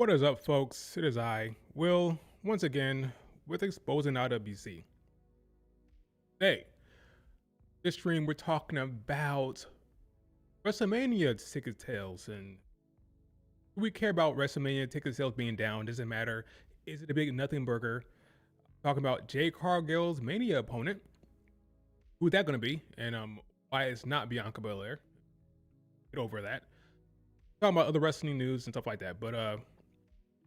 What is up, folks? It is I, Will, once again with Exposing IWC. Today, this stream, we're talking about WrestleMania ticket sales. And do we care about WrestleMania ticket sales being down? Doesn't matter. Is it a big nothing burger? Talking about Jade Cargill's Mania opponent. Who's that going to be? And why it's not Bianca Belair. Get over that. Talking about other wrestling news and stuff like that. But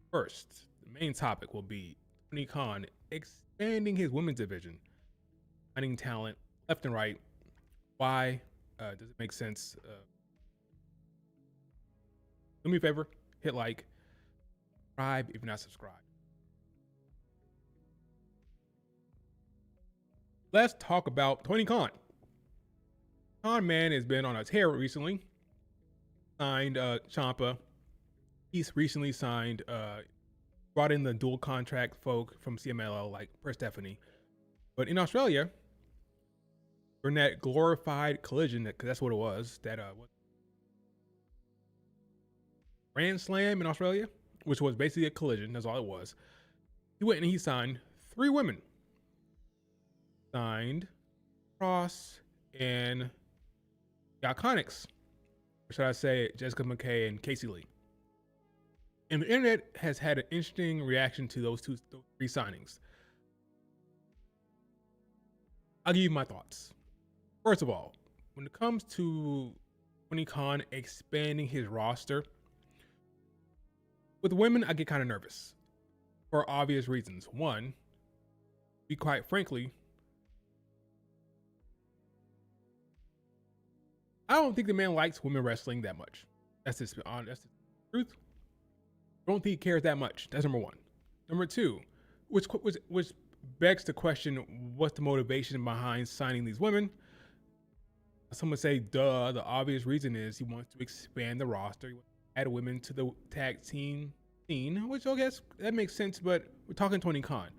first, the main topic will be Tony Khan expanding his women's division, finding talent left and right. Why? Does it make sense? Do me a favor, hit like, subscribe if you're not subscribed. Let's talk about Tony Khan. Khan man has been on a tear recently. Signed Ciampa. He's recently signed, brought in the dual contract folk from CMLL like Per Stephanie. But in Australia, during that glorified collision, because that's what it was, that Grand Slam in Australia, which was basically a collision, that's all it was. He went and he signed 3 women. Signed Cross and the Iconics. Or should I say Jessica McKay and Casey Lee. And the internet has had an interesting reaction to those 3 signings. I'll give you my thoughts. First of all, when it comes to Tony Khan expanding his roster, with women, I get kind of nervous for obvious reasons. One, be quite frankly, I don't think the man likes women wrestling that much. That's the truth. I don't think he cares that much. That's number one. Number two, which begs the question, what's the motivation behind signing these women? Some would say, duh, the obvious reason is he wants to expand the roster. He wants to add women to the tag team scene, which I guess that makes sense, but we're talking Tony Khan.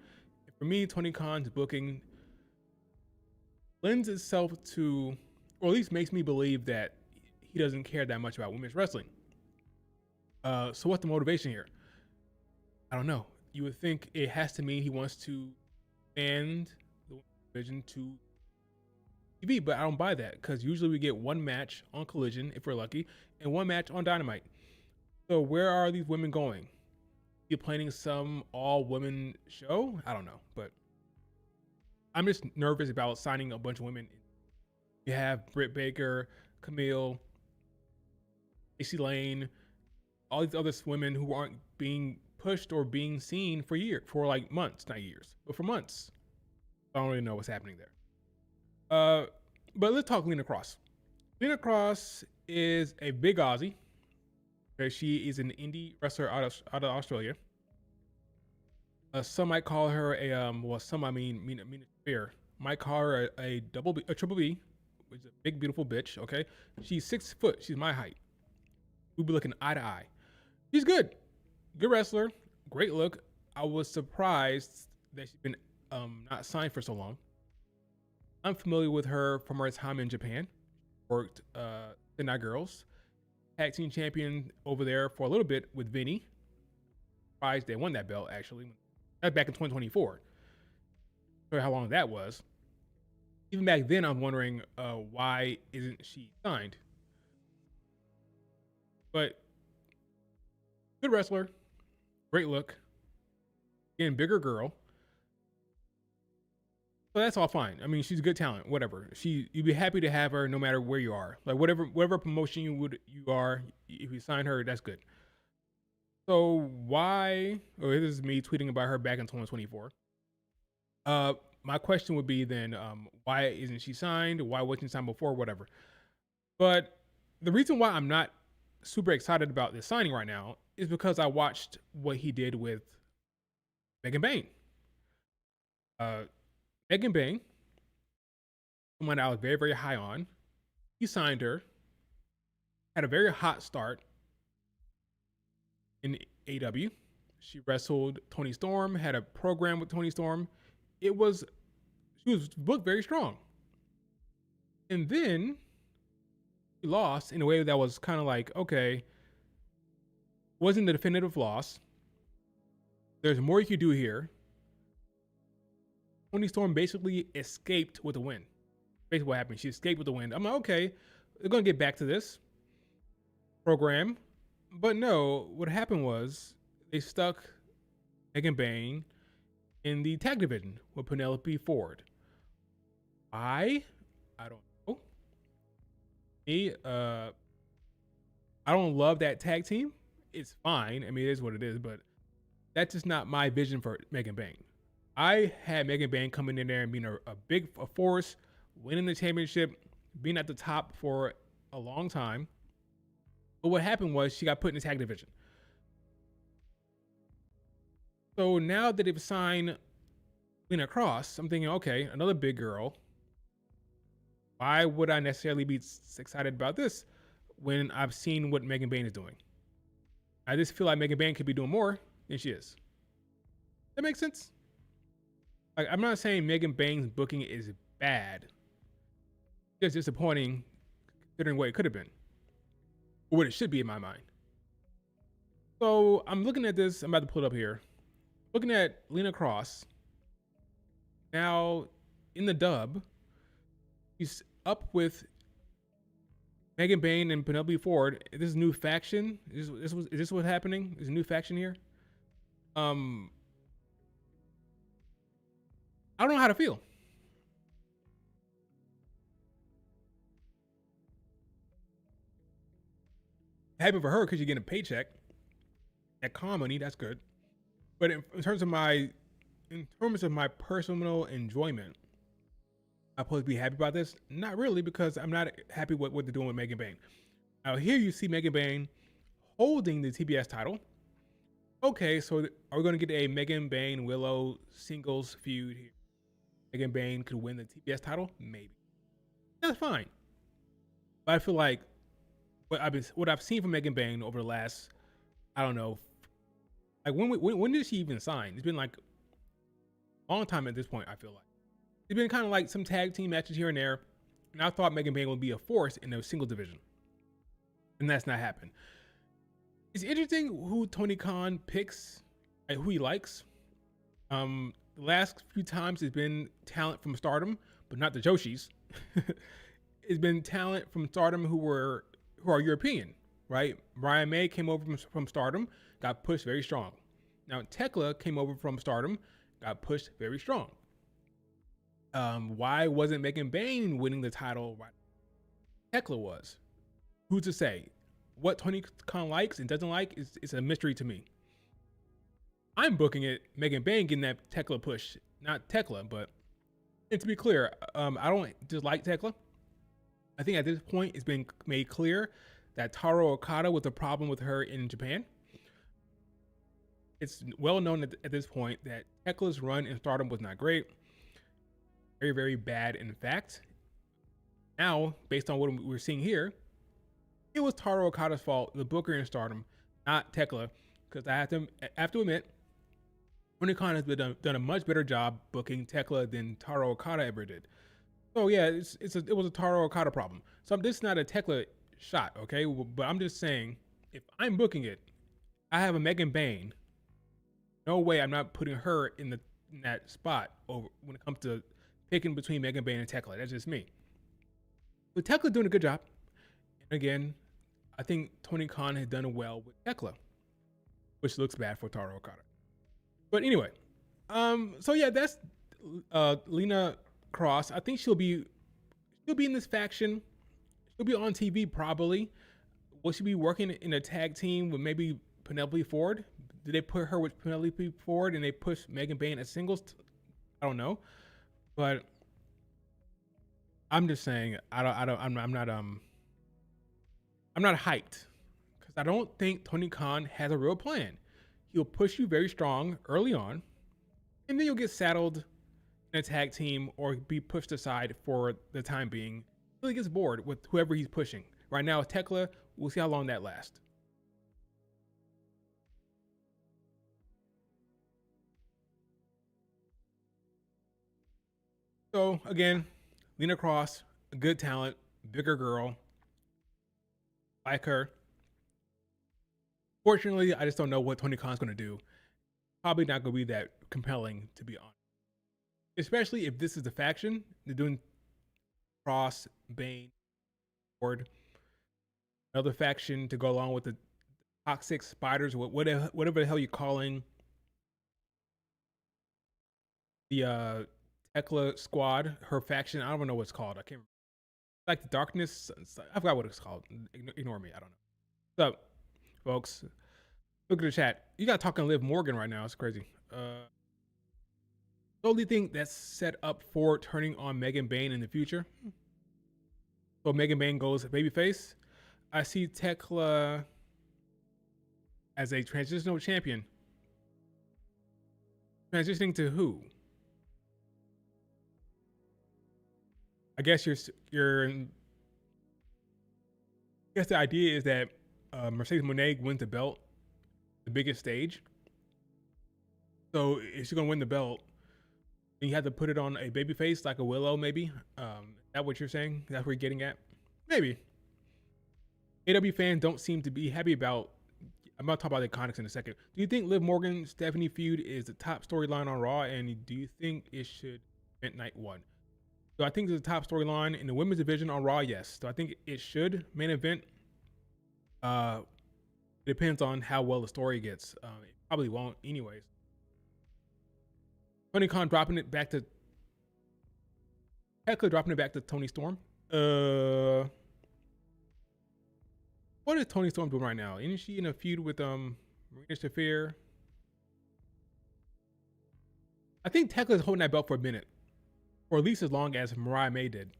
And for me, Tony Khan's booking lends itself to, or at least makes me believe that he doesn't care that much about women's wrestling. So what's the motivation here? I don't know. You would think it has to mean he wants to expand the division to TV, but I don't buy that because usually we get one match on Collision, if we're lucky, and one match on Dynamite. So where are these women going? You planning some all-women show? I don't know, but I'm just nervous about signing a bunch of women. You have Britt Baker, Camille, Casey Lane, all these other women who aren't being pushed or being seen for like months, not years, but for months. I don't really know what's happening there. But let's talk Lena Cross. Lena Cross is a big Aussie. Okay, she is an indie wrestler out of Australia. Some might call her some I mean fair might call her a triple B, which is a big beautiful bitch. Okay, she's 6 foot. She's my height. We'll be looking eye to eye. She's good wrestler, great look. I was surprised that she's been not signed for so long. I'm familiar with her from her time in Japan. Worked the Night Girls, tag team champion over there for a little bit with Vinny. Surprised they won that belt actually. That's back in 2024. So how long that was. Even back then, I'm wondering why isn't she signed? But good wrestler, great look, again, bigger girl. So that's all fine. I mean, she's a good talent, whatever. You'd be happy to have her no matter where you are. Like whatever promotion you are, if you sign her, that's good. So why, or this is me tweeting about her back in 2024. My question would be then, why isn't she signed? Why wasn't she signed before? Whatever. But the reason why I'm not super excited about this signing right now is because I watched what he did with Megan Bayne. Megan Bayne, someone I was very, very high on. He signed her, had a very hot start in AEW. She wrestled Toni Storm, had a program with Toni Storm. She was booked very strong. And then she lost in a way that was kind of like, okay, wasn't the definitive loss. There's more you could do here. Toni Storm basically escaped with a win. Basically, what happened? She escaped with the win. I'm like, okay, they're gonna get back to this program, but no. What happened was they stuck Megan Bayne in the tag division with Penelope Ford. I don't know. Me, I don't love that tag team. It's fine. I mean, it is what it is, but that's just not my vision for Megan Bayne. I had Megan Bayne coming in there and being a big force, winning the championship, being at the top for a long time. But what happened was she got put in the tag division. So now that they've signed Lena Cross, I'm thinking, okay, another big girl. Why would I necessarily be excited about this when I've seen what Megan Bayne is doing? I just feel like Megan Bayne could be doing more than she is. That makes sense? Like, I'm not saying Megan Bayne's booking is bad. It's disappointing considering what it could have been. Or what it should be in my mind. So I'm looking at this. I'm about to pull it up here. Looking at Lena Cross. Now, in the dub, he's up with Megan Bayne and Penelope Ford. This new faction. Is this what's happening? Is a new faction here? I don't know how to feel. Happy for her because you're getting a paycheck. That calm money, that's good. But in terms of my personal enjoyment, I'm supposed to be happy about this? Not really, because I'm not happy with what they're doing with Megan Bayne. Now here you see Megan Bayne holding the TBS title. Okay, so are we going to get a Megan Bayne Willow singles feud here? Megan Bayne could win the TBS title? Maybe. That's fine. But I feel like what I've seen from Megan Bayne over the last, I don't know, like when did she even sign? It's been like a long time at this point. I feel like it's been kind of like some tag team matches here and there, and I thought Megan Bayne would be a force in the single division, and that's not happened. It's interesting who Tony Khan picks, like who he likes. The last few times it's been talent from Stardom, but not the Joshis. It's been talent from Stardom who are European, right? Brian May came over from Stardom, got pushed very strong. Now Tekla came over from Stardom, got pushed very strong. Why wasn't Megan Bayne winning the title? Right? Tekla was. Who's to say? What Tony Khan likes and doesn't like is a mystery to me. I'm booking it Megan Bayne getting that Tekla push, not Tekla. But and to be clear, I don't dislike Tekla. I think at this point it's been made clear that Taro Okada was a problem with her in Japan. It's well known at this point that Tekla's run in Stardom was not great. Very, very bad, in fact. Now, based on what we're seeing here, it was Taro Okada's fault, the booker in Stardom, not Tekla, because I have to admit, Tony Khan has done a much better job booking Tekla than Taro Okada ever did. So yeah, it was a Taro Okada problem. So this is not a Tekla shot, okay? But I'm just saying, if I'm booking it, I have a Megan Bayne. No way I'm not putting her in that spot over when it comes to picking between Megan Bayne and Tekla. That's just me. But Tekla doing a good job. And again, I think Tony Khan has done well with Tekla, which looks bad for Taro Okada. But anyway, so yeah, that's Lena Cross. I think she'll be in this faction. She'll be on TV probably. Will she be working in a tag team with maybe Penelope Ford? Did they put her with Penelope Ford and they push Megan Bayne as singles? I don't know, but I'm just saying I'm not hyped because I don't think Tony Khan has a real plan. He'll push you very strong early on, and then you'll get saddled in a tag team or be pushed aside for the time being. He gets bored with whoever he's pushing. Right now, Tekla, we'll see how long that lasts. So again, Lena Cross, a good talent, bigger girl, like her. Fortunately, I just don't know what Tony Khan's going to do. probably not going to be that compelling, to be honest. Especially if this is the faction they're doing. Cross, Bane, Horde, another faction to go along with the toxic spiders, whatever the hell you're calling the Tekla squad, her faction. I don't know what it's called. I can't remember. Like the darkness. I forgot what it's called. Ignore me. I don't know. So, folks, look at the chat. You got talking Liv Morgan right now. It's crazy. The only thing that's set up for turning on Megan Bane in the future. So Megan Bane goes babyface. I see Tekla as a transitional champion. Transitioning to who? I guess I guess the idea is that Mercedes Moné wins the belt, the biggest stage. So if she's gonna win the belt, then you have to put it on a babyface like a Willow, maybe. Is that what you're saying? That's what you're getting at? Maybe. AEW fans don't seem to be happy about. I'm going to talk about the Iconics in a second. Do you think Liv Morgan Stephanie feud is the top storyline on Raw, and do you think it should event night one? So I think it's the top storyline in the women's division on Raw. Yes. So I think it should main event. It depends on how well the story gets. It probably won't, anyways. Tony Khan dropping it back to Hecla, dropping it back to Tony Storm. What is Tony Storm doing right now? Isn't she in a feud with Marina Shafir? I think Hecla's holding that belt for a minute, or at least as long as Mariah May did.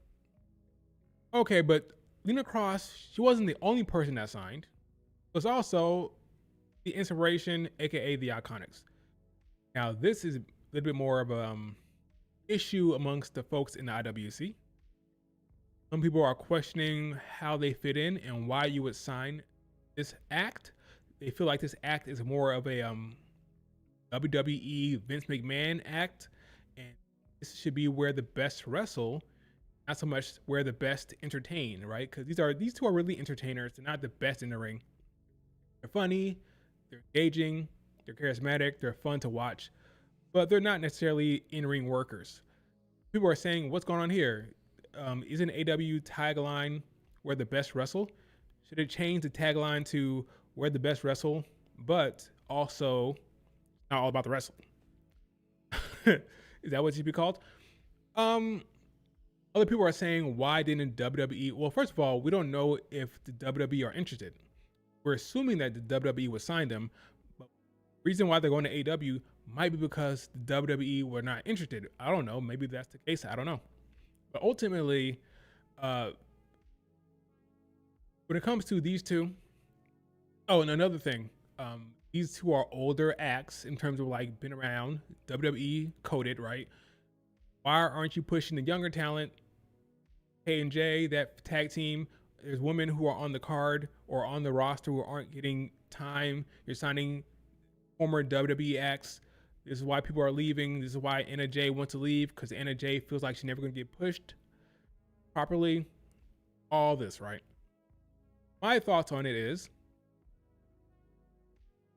Okay, but Lena Cross, she wasn't the only person that signed. It was also the Inspiration, aka the Iconics. Now, this is a little bit more of a issue amongst the folks in the IWC. Some people are questioning how they fit in and why you would sign this act. They feel like this act is more of a WWE Vince McMahon act, and this should be where the best wrestle, not so much where the best entertain, right? Because these two are really entertainers. They're not the best in the ring. They're funny, they're engaging, they're charismatic, they're fun to watch, but they're not necessarily in-ring workers. People are saying, what's going on here? Isn't AEW tagline where the best wrestle? Should it change the tagline to where the best wrestle, but also not all about the wrestling? Is that what it should be called? Other people are saying, why didn't WWE? Well, first of all, we don't know if the WWE are interested. We're assuming that the WWE would sign them, but the reason why they're going to AEW might be because the WWE were not interested. I don't know. Maybe that's the case. I don't know. But ultimately, when it comes to these two, oh, and another thing, these two are older acts in terms of like been around, WWE coded, right? Why aren't you pushing the younger talent? K&J, that tag team, there's women who are on the card or on the roster who aren't getting time. You're signing former WWE acts. This is why people are leaving. This is why Anna Jay wants to leave, because Anna Jay feels like she's never going to get pushed properly. All this, right? My thoughts on it is,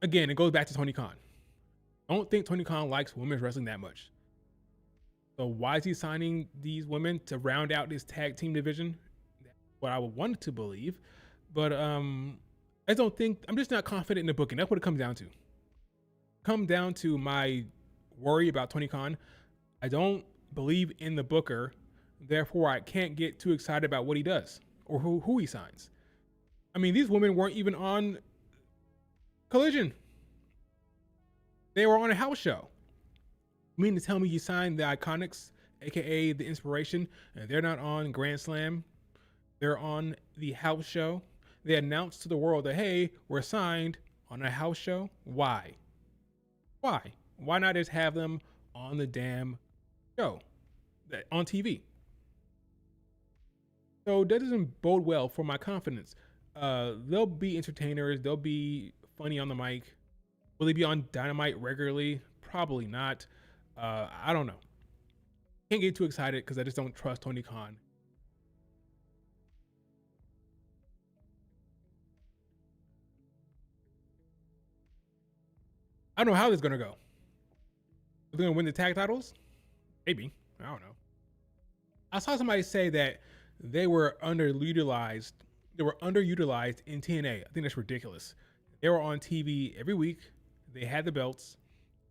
again, it goes back to Tony Khan. I don't think Tony Khan likes women's wrestling that much. So why is he signing these women to round out his tag team division? What I would want to believe. But I'm just not confident in the booking. That's what it comes down to. Come down to my worry about Tony Khan. I don't believe in the booker, therefore I can't get too excited about what he does or who he signs. I mean, these women weren't even on Collision. They were on a house show. You mean to tell me you signed the Iconics, aka the Inspiration, and they're not on Grand Slam? They're on the house show. They announced to the world that, hey, we're signed on a house show. Why? Why not just have them on the damn show, on TV? So that doesn't bode well for my confidence. They'll be entertainers. They'll be funny on the mic. Will they be on Dynamite regularly? Probably not. I don't know. Can't get too excited because I just don't trust Tony Khan. I don't know how this is going to go. They're gonna win the tag titles? Maybe. I don't know. I saw somebody say that they were underutilized. They were underutilized in TNA. I think that's ridiculous. They were on TV every week. They had the belts.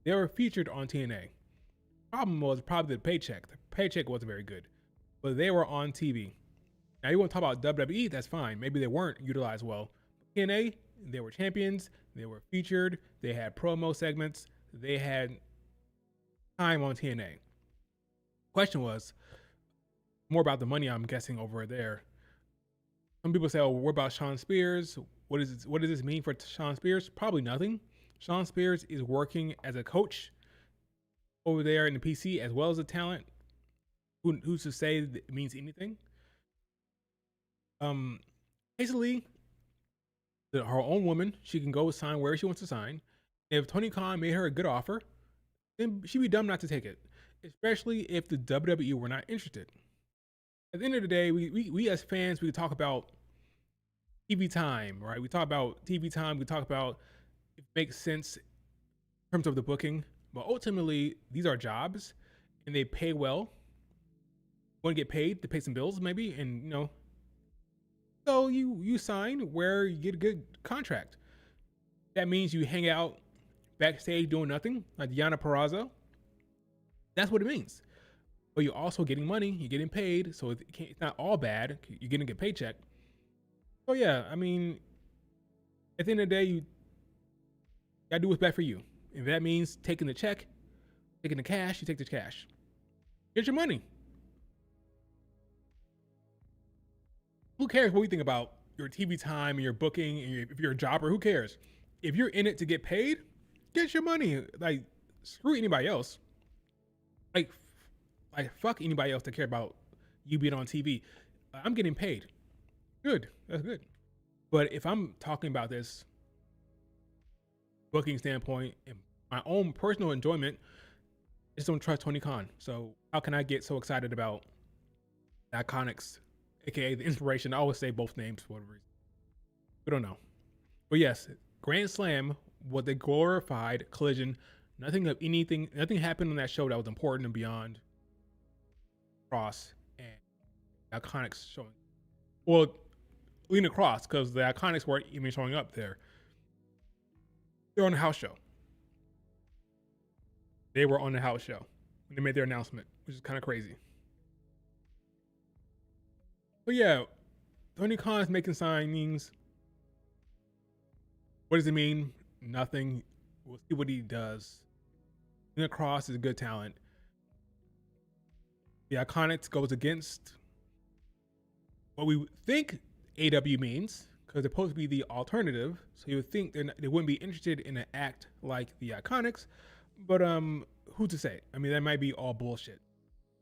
They were featured on TNA. Problem was probably the paycheck. The paycheck wasn't very good, but they were on TV. Now you want to talk about WWE? That's fine. Maybe they weren't utilized well. TNA, they were champions. They were featured. They had promo segments. They had time on TNA. Question was more about the money, I'm guessing, over there. Some people say, "Oh, what about Sean Spears? What does this mean for Sean Spears?" Probably nothing. Sean Spears is working as a coach over there in the PC as well as a talent. Who's to say that it means anything? Basically, her own woman, she can go sign where she wants to sign. If Tony Khan made her a good offer, then she'd be dumb not to take it, especially if the WWE were not interested. At the end of the day, we as fans, we talk about TV time, right? We talk about TV time. We talk about if it makes sense in terms of the booking, but ultimately these are jobs, and they pay well. You want to get paid to pay some bills, maybe, and so you sign where you get a good contract. That means you hang out backstage doing nothing, like Deonna Purrazzo. That's what it means. But you're also getting money, you're getting paid, so it's not all bad. You're getting a paycheck. So yeah, I mean, at the end of the day, you gotta do what's best for you. If that means taking the check, taking the cash, you take the cash. Get your money. Who cares what we think about your TV time and your booking and if you're a jobber? Who cares? If you're in it to get paid, get your money. Like, screw anybody else. Like fuck anybody else that care about you being on TV. I'm getting paid. Good. That's good. But if I'm talking about this booking standpoint and my own personal enjoyment, I just don't trust Tony Khan. So how can I get so excited about the Iconics, aka the Inspiration? I always say both names for whatever reason. We don't know. But yes, Grand Slam was a glorified collision. Nothing happened on that show that was important and beyond Cross and Iconics showing. Well, Lena Cross, because the Iconics weren't even showing up there. They're on the house show. They were on the house show when they made their announcement, which is kind of crazy. But yeah, Tony Khan is making signings. What does it mean? Nothing. We'll see what he does. Lena Cross is a good talent. The Iconics goes against what we think AEW means, because they're supposed to be the alternative. So you would think they wouldn't be interested in an act like the Iconics, but who's to say? I mean, that might be all bullshit.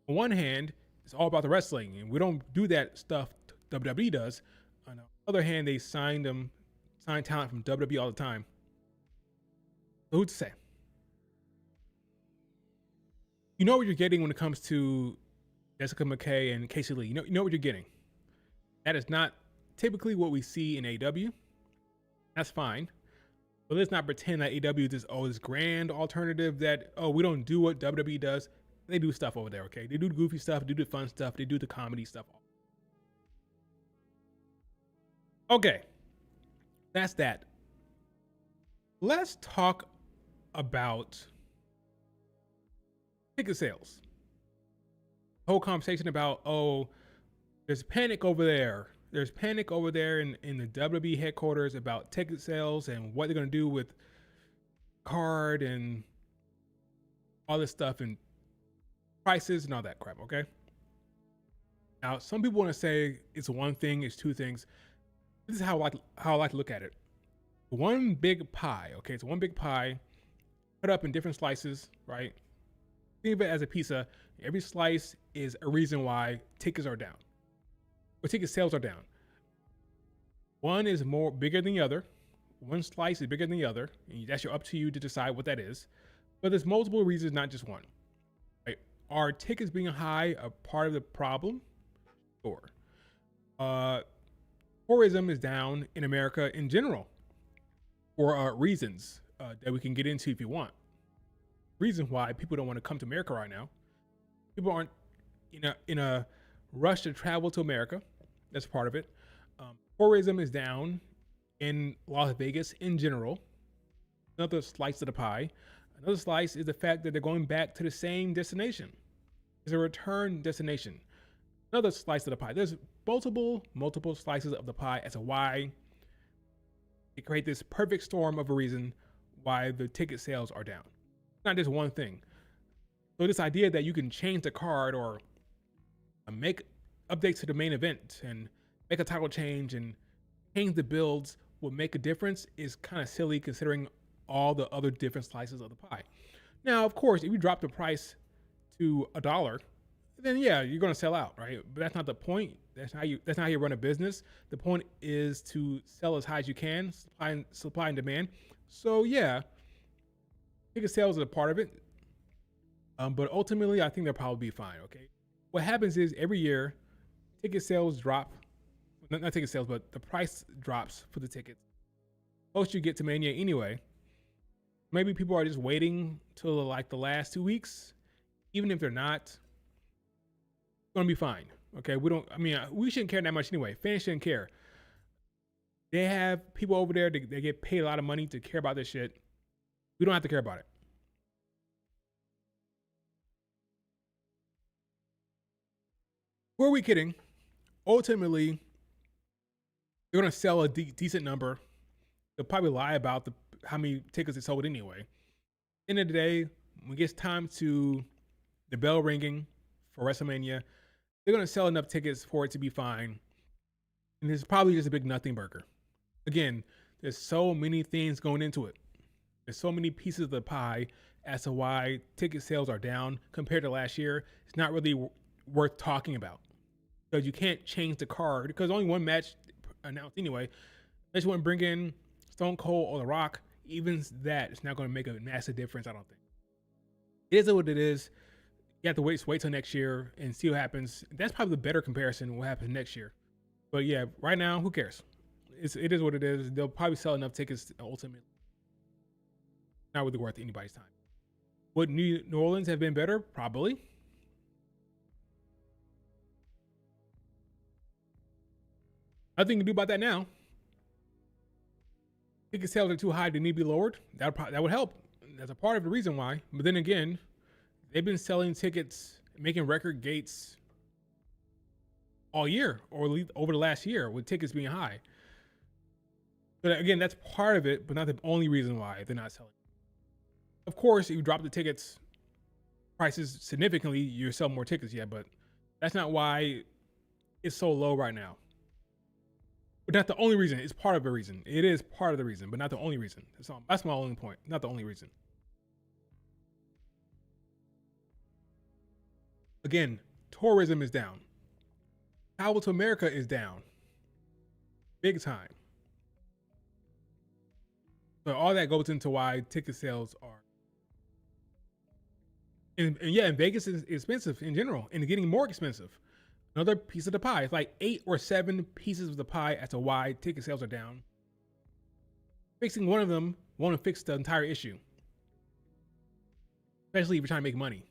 On one hand, it's all about the wrestling, and we don't do that stuff WWE does. On the other hand, they sign talent from WWE all the time. So who's to say? You know what you're getting when it comes to Jessica McKay and Casey Lee. You know what you're getting. That is not typically what we see in AEW. That's fine. But let's not pretend that AEW is this grand alternative that, we don't do what WWE does. They do stuff over there, okay? They do the goofy stuff, they do the fun stuff, they do the comedy stuff. Okay. That's that. Let's talk about ticket sales. Whole conversation about, there's panic over there. There's panic over there in the WWE headquarters about ticket sales and what they're going to do with card and all this stuff and prices and all that crap, okay? Now, some people want to say it's one thing, it's two things. This is how I like to look at it. One big pie, okay? It's one big pie cut up in different slices, right? Think of it as a pizza. Every slice is a reason why tickets are down. Or ticket sales are down. One is bigger than the other. One slice is bigger than the other. And that's up to you to decide what that is. But there's multiple reasons, not just one. Right? Are tickets being high a part of the problem? Sure. Tourism is down in America in general for reasons that we can get into if you want. reason why people don't want to come to America right now. People aren't in a rush to travel to America. That's part of it. Tourism is down in Las Vegas in general. Another slice of the pie. Another slice is the fact that they're going back to the same destination. It's a return destination. Another slice of the pie. There's multiple slices of the pie as to why they create this perfect storm of a reason why the ticket sales are down. It's not just one thing. So this idea that you can change the card or make updates to the main event and make a title change and change the builds will make a difference is kind of silly considering all the other different slices of the pie. Now, of course, if you drop the price to $1, then yeah, you're going to sell out, right? But that's not the point. That's not how you run a business. The point is to sell as high as you can, supply and demand. So yeah, ticket sales are a part of it. But ultimately, I think they'll probably be fine. Okay. What happens is every year, ticket sales drop. Not ticket sales, but the price drops for the tickets. Most you get to Mania anyway. Maybe people are just waiting till like the last 2 weeks. Even if they're not, it's gonna be fine. Okay, we shouldn't care that much anyway. Fans shouldn't care. They have people over there, they get paid a lot of money to care about this shit. We don't have to care about it. Who are we kidding? Ultimately, they're gonna sell a decent number. They'll probably lie about how many tickets they sold anyway. End of the day, when it gets time to the bell ringing for WrestleMania, they're gonna sell enough tickets for it to be fine. And it's probably just a big nothing burger. Again, there's so many things going into it. There's so many pieces of the pie as to why ticket sales are down compared to last year. It's not really worth talking about because you can't change the card because only one match announced anyway. Unless you want to bring in Stone Cold or The Rock, even that, it's not going to make a massive difference, I don't think. It is what it is. You have to wait till next year and see what happens. That's probably the better comparison what happens next year. But yeah, right now, who cares? It is what it is. They'll probably sell enough tickets ultimately. Not really worth anybody's time. Would New Orleans have been better? Probably. Nothing you can do about that now. Ticket sales are too high, they need to be lowered. That would help. That's a part of the reason why. But then again, they've been selling tickets, making record gates all year or over the last year with tickets being high. But again, that's part of it, but not the only reason why they're not selling. Of course, if you drop the tickets prices significantly, you sell more tickets, yeah, but that's not why it's so low right now. But not the only reason. It's part of the reason. It is part of the reason, but not the only reason. That's my only point. Not the only reason. Again, tourism is down. Travel to America is down. Big time. So all that goes into why ticket sales are. And yeah, and Vegas is expensive in general and getting more expensive. Another piece of the pie. It's like 8 or 7 pieces of the pie as to why ticket sales are down. Fixing one of them won't fix the entire issue. Especially if you're trying to make money.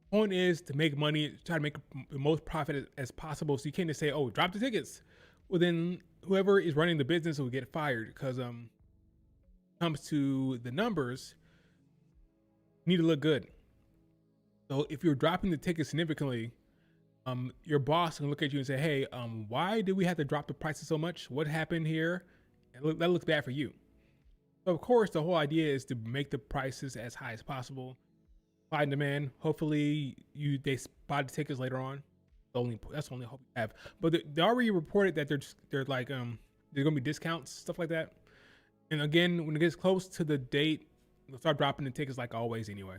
Point is to make money, try to make the most profit as possible. So you can't just say, oh, drop the tickets. Well, then whoever is running the business will get fired because when it comes to the numbers, you need to look good. So if you're dropping the tickets significantly, your boss can look at you and say, hey, why did we have to drop the prices so much? What happened here? And that looks bad for you. So of course, the whole idea is to make the prices as high as possible. Supply and demand. Hopefully they buy the tickets later on. That's the only hope you have. But they already reported that they're like there's gonna be discounts, stuff like that. And again, when it gets close to the date, they'll start dropping the tickets like always anyway.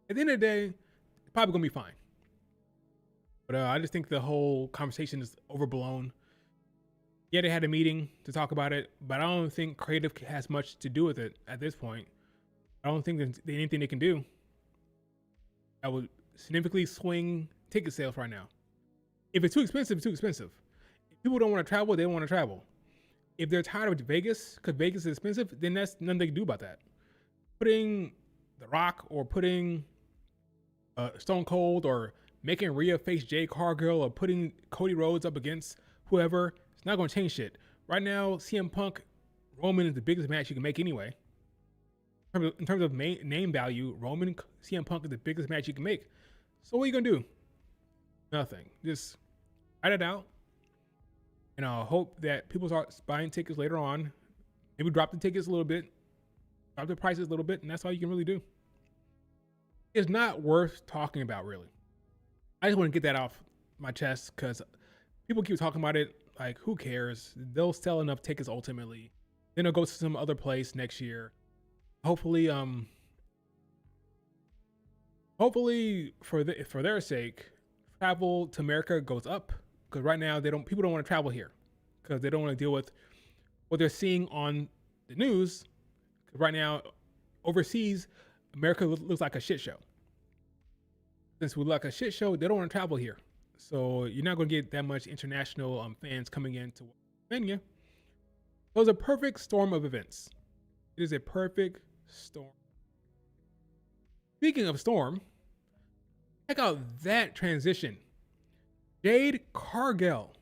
At the end of the day, it's probably gonna be fine. But I just think the whole conversation is overblown. Yeah, they had a meeting to talk about it, but I don't think creative has much to do with it at this point. I don't think there's anything they can do that would significantly swing ticket sales right now. If it's too expensive, it's too expensive. If people don't want to travel, they don't want to travel. If they're tired of Vegas, because Vegas is expensive, then that's nothing they can do about that. Putting The Rock or putting Stone Cold or making Rhea face Jade Cargill or putting Cody Rhodes up against whoever, it's not going to change shit. Right now, CM Punk Roman is the biggest match you can make anyway. In terms of name value, Roman CM Punk is the biggest match you can make. So what are you going to do? Nothing. Just write it out. And I hope that people start buying tickets later on. Maybe drop the tickets a little bit. Drop the prices a little bit. And that's all you can really do. It's not worth talking about, really. I just want to get that off my chest because people keep talking about it. Like, who cares? They'll sell enough tickets ultimately. Then they'll go to some other place next year. Hopefully for their sake, travel to America goes up. Because right now people don't want to travel here because they don't want to deal with what they're seeing on the news. Because right now, overseas, America looks like a shit show. Since we look like a shit show, they don't want to travel here. So you're not going to get that much international fans coming in to Mania. So it's a perfect storm of events. It is a perfect storm. Speaking of storm, check out that transition. Jade Cargill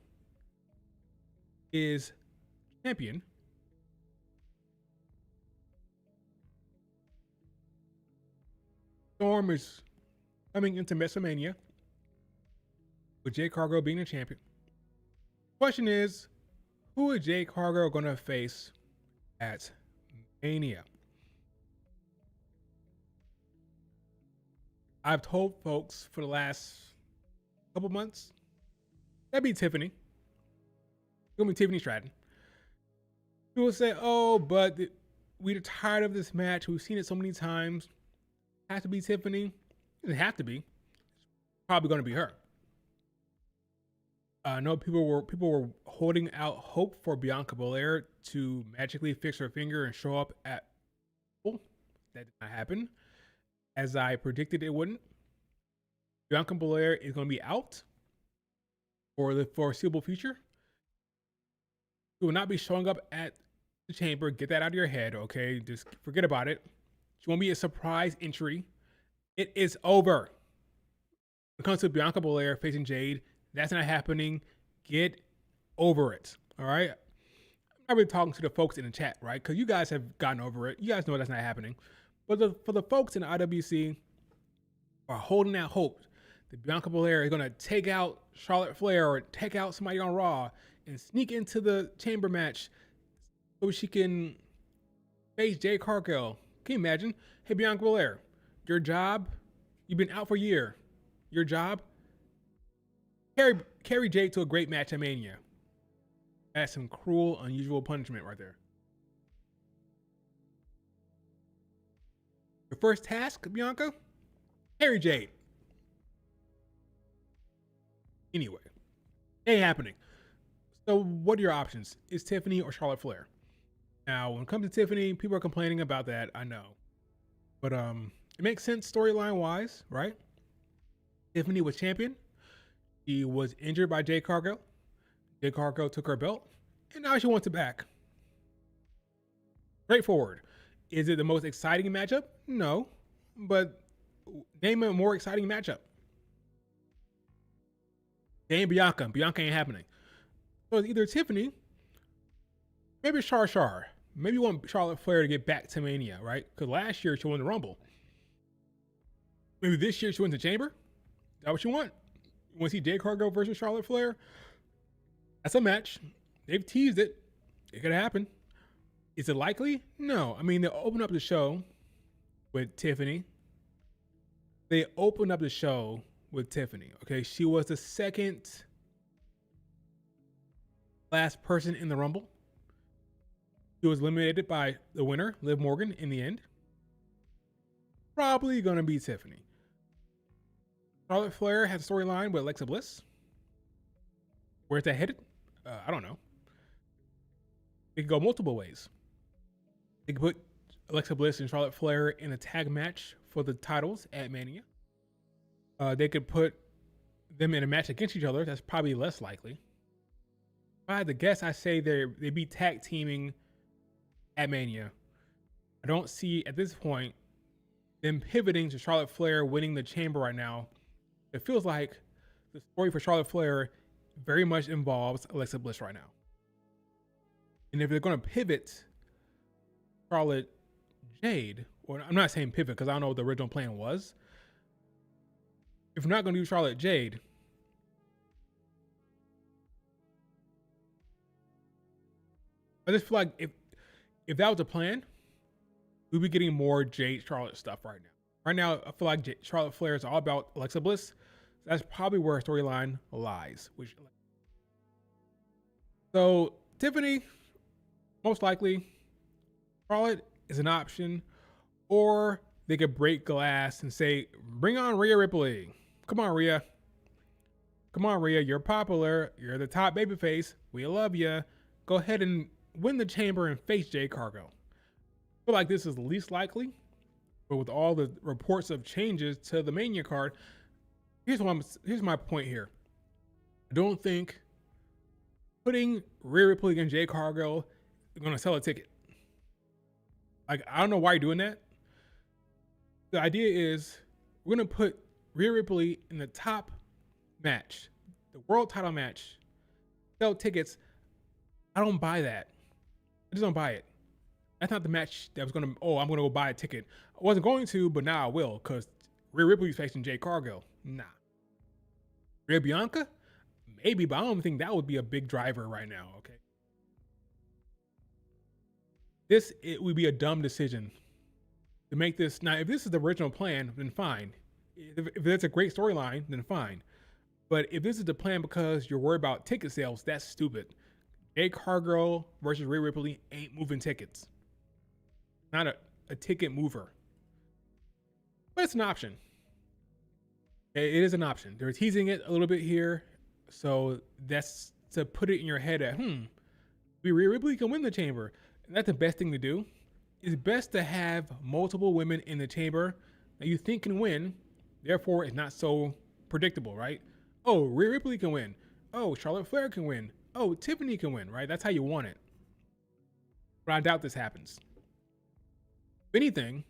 is champion. Storm is coming into WrestleMania with Jade Cargill being the champion. Question is, who is Jade Cargill going to face at Mania? I've told folks for the last couple months, that'd be Tiffany. It's going to be Tiffany Stratton. People say, oh, but we're tired of this match. We've seen it so many times. It has to be Tiffany. It doesn't have to be. It's probably going to be her. I know people were holding out hope for Bianca Belair to magically fix her finger and show up at. Well, that did not happen, as I predicted it wouldn't. Bianca Belair is going to be out for the foreseeable future. She will not be showing up at the Chamber. Get that out of your head, okay? Just forget about it. She won't be a surprise entry. It is over. When it comes to Bianca Belair facing Jade, that's not happening. Get over it, all right? I'm not really talking to the folks in the chat, right? Because you guys have gotten over it. You guys know that's not happening. But for the folks in the IWC are holding out hope that Bianca Belair is going to take out Charlotte Flair or take out somebody on Raw and sneak into the Chamber match so she can face Jade Cargill. Can you imagine? Hey, Bianca Belair, your job, you've been out for a year. Your job, carry Jade to a great match at Mania. That's some cruel, unusual punishment right there. Your first task, Bianca, carry Jade. Anyway, ain't happening. So what are your options? Is Tiffany or Charlotte Flair? Now, when it comes to Tiffany, people are complaining about that, I know. But it makes sense storyline wise, right? Tiffany was champion. She was injured by Jade Cargill. Jade Cargill took her belt, and now she wants it back. Straightforward. Is it the most exciting matchup? No. But name a more exciting matchup. They ain't Bianca. Bianca ain't happening. So it's either Tiffany, maybe Char. Maybe you want Charlotte Flair to get back to Mania, right? Because last year she won the Rumble. Maybe this year she wins the Chamber. Is that what you want? You want to see Jade Cargill versus Charlotte Flair? That's a match. They've teased it. It could happen. Is it likely? No. I mean, they open up the show with Tiffany. Okay, she was the second last person in the Rumble. She was eliminated by the winner, Liv Morgan, in the end. Probably going to be Tiffany. Charlotte Flair has a storyline with Alexa Bliss. Where's that headed? I don't know. It could go multiple ways. They could put Alexa Bliss and Charlotte Flair in a tag match for the titles at Mania. They could put them in a match against each other. That's probably less likely. If I had to guess, I say they'd be tag teaming at Mania. I don't see at this point then pivoting to Charlotte Flair winning the chamber right now, it feels like the story for Charlotte Flair very much involves Alexa Bliss right now. And if they're going to pivot Charlotte Jade, or I'm not saying pivot because I don't know what the original plan was. If we're not going to do Charlotte Jade, I just feel like if that was the plan, we'd be getting more Jade Charlotte stuff right now. Right now, I feel like Charlotte Flair is all about Alexa Bliss. That's probably where her storyline lies. So Tiffany, most likely, Charlotte is an option, or they could break glass and say, "Bring on Rhea Ripley. Come on, Rhea. Come on, Rhea. You're popular. You're the top babyface. We love you. Go ahead and win the chamber and face Jade Cargill." I feel like this is the least likely, but with all the reports of changes to the Mania card, here's my point here. I don't think putting Rhea Ripley against Jade Cargill is going to sell a ticket. Like, I don't know why you're doing that. The idea is we're going to put Rhea Ripley in the top match, the world title match, sell tickets. I don't buy that. I just don't buy it. That's not the match that was going to, I'm going to go buy a ticket. I wasn't going to, but now I will because Rhea Ripley's facing Jade Cargill. Nah. Rhea Bianca? Maybe, but I don't think that would be a big driver right now, okay? It would be a dumb decision to make this. Now, if this is the original plan, then fine. If it's a great storyline, then fine. But if this is the plan because you're worried about ticket sales, that's stupid. Jade Cargill versus Rhea Ripley ain't moving tickets. Not a ticket mover. But it's an option. It is an option. They're teasing it a little bit here. So that's to put it in your head that, Rhea Ripley can win the chamber. And that's the best thing to do. It's best to have multiple women in the chamber that you think can win. Therefore, it's not so predictable, right? Oh, Rhea Ripley can win. Oh, Charlotte Flair can win. Oh, Tiffany can win, right? That's how you want it. But I doubt this happens. If anything,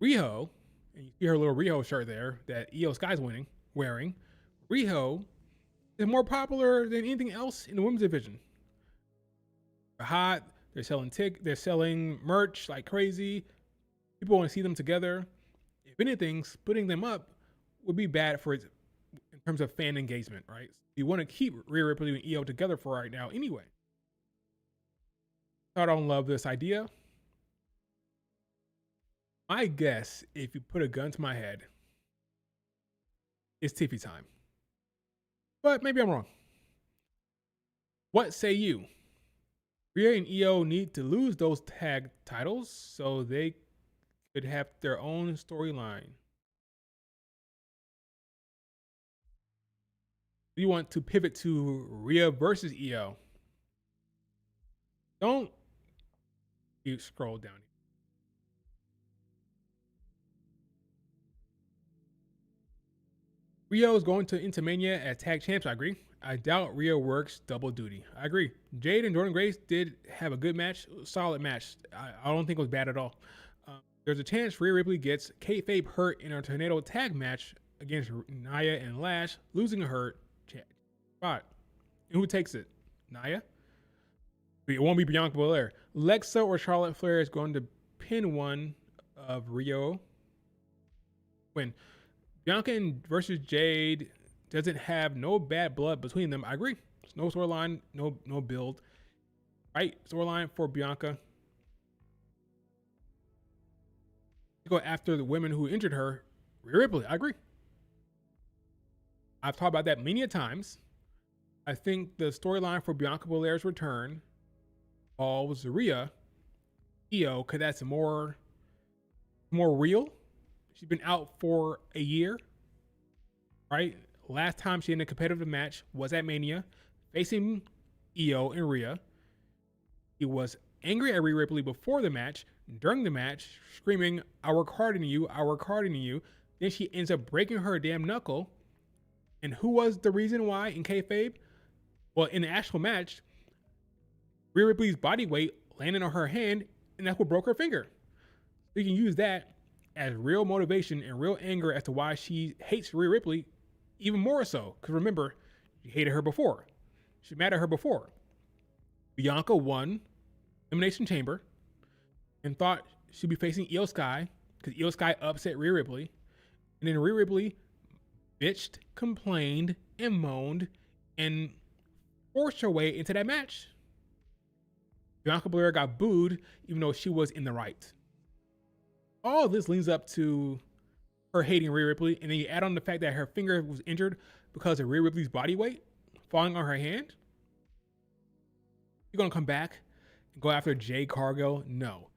Riho, and you see her little Riho shirt there that Io Sky's wearing, Riho is more popular than anything else in the women's division. They're hot. They're selling merch like crazy. People want to see them together. If anything, splitting them up would be bad for it in terms of fan engagement, right? You want to keep Rhea Ripley and Io together for right now anyway. I don't love this idea. My guess, if you put a gun to my head, is Tiffy time. But maybe I'm wrong. What say you? Rhea and Io need to lose those tag titles so they could have their own storyline. Do you want to pivot to Rhea versus Io? Don't you scroll down. Rhea is going to Mania as tag champs. I agree. I doubt Rhea works double duty. I agree. Jade and Jordan Grace did have a good match, solid match. I don't think it was bad at all. There's a chance Rhea Ripley gets kayfabe hurt in a tornado tag match against Nia and Lash, losing a hurt spot. And who takes it? Nia? It won't be Bianca Belair. Lexa or Charlotte Flair is going to pin one of Rio. When Bianca versus Jade doesn't have no bad blood between them. I agree. There's no storyline, no build. Right? Storyline for Bianca. To go after the women who injured her. Rhea Ripley. I agree. I've talked about that many times. I think the storyline for Bianca Belair's return involves Rhea, Io, because that's more real. She's been out for a year, right? Last time she in a competitive match was at Mania, facing Io and Rhea. He was angry at Rhea Ripley before the match, during the match, screaming, "I work hard on you, I work hard on you." Then she ends up breaking her damn knuckle. And who was the reason why in kayfabe? Well, in the actual match, Rhea Ripley's body weight landed on her hand, and that's what broke her finger. So you can use that as real motivation and real anger as to why she hates Rhea Ripley, even more so. Because remember, she hated her before. She mad at her before. Bianca won Elimination Chamber and thought she'd be facing Io Sky because Io Sky upset Rhea Ripley. And then Rhea Ripley bitched, complained, and moaned and forced her way into that match. Bianca Belair got booed even though she was in the right. All this leads up to her hating Rhea Ripley, and then you add on the fact that her finger was injured because of Rhea Ripley's body weight falling on her hand. You're gonna come back and go after Jade Cargill? No.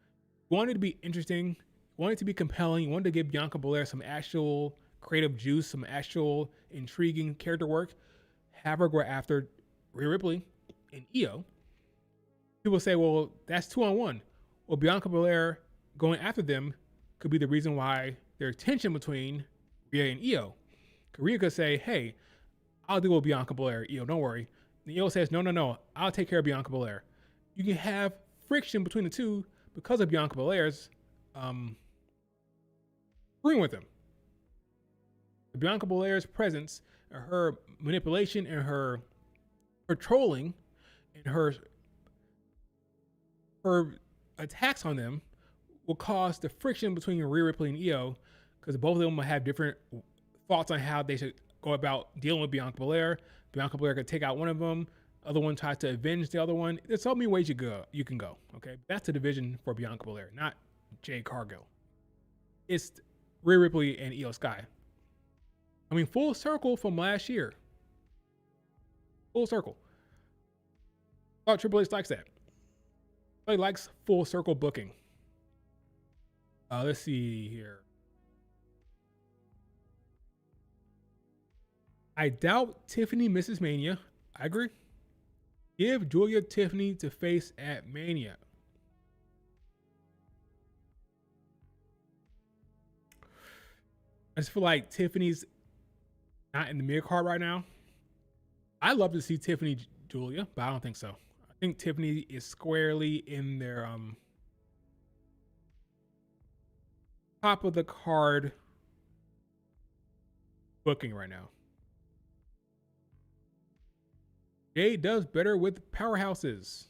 You want it to be interesting, you want it to be compelling, you want to give Bianca Belair some actual creative juice, some actual intriguing character work. Have her go after Rhea Ripley and Io. People say, well, that's 2-on-1. Well, Bianca Belair going after them could be the reason why there's tension between Rhea and Io. Rhea could say, hey, I'll deal with Bianca Belair, Io, don't worry. And Io says, no, I'll take care of Bianca Belair. You can have friction between the two because of Bianca Belair's agreeing with them. Bianca Belair's presence, her manipulation, and her trolling, and her attacks on them will cause the friction between Rhea Ripley and Io, because both of them will have different thoughts on how they should go about dealing with Bianca Belair. Bianca Belair could take out one of them. Other one tries to avenge the other one. There's so many ways you can go. Okay, that's the division for Bianca Belair, not Jade Cargill. It's Rhea Ripley and Io Sky. I mean, full circle from last year. Full circle. I thought Triple H likes that. He likes full circle booking. Let's see here. I doubt Tiffany misses Mania. I agree. Give Julia Tiffany to face at Mania. I just feel like Tiffany's not in the mid card right now. I'd love to see Tiffany Julia, but I don't think so. I think Tiffany is squarely in their top of the card booking right now. Jade does better with powerhouses.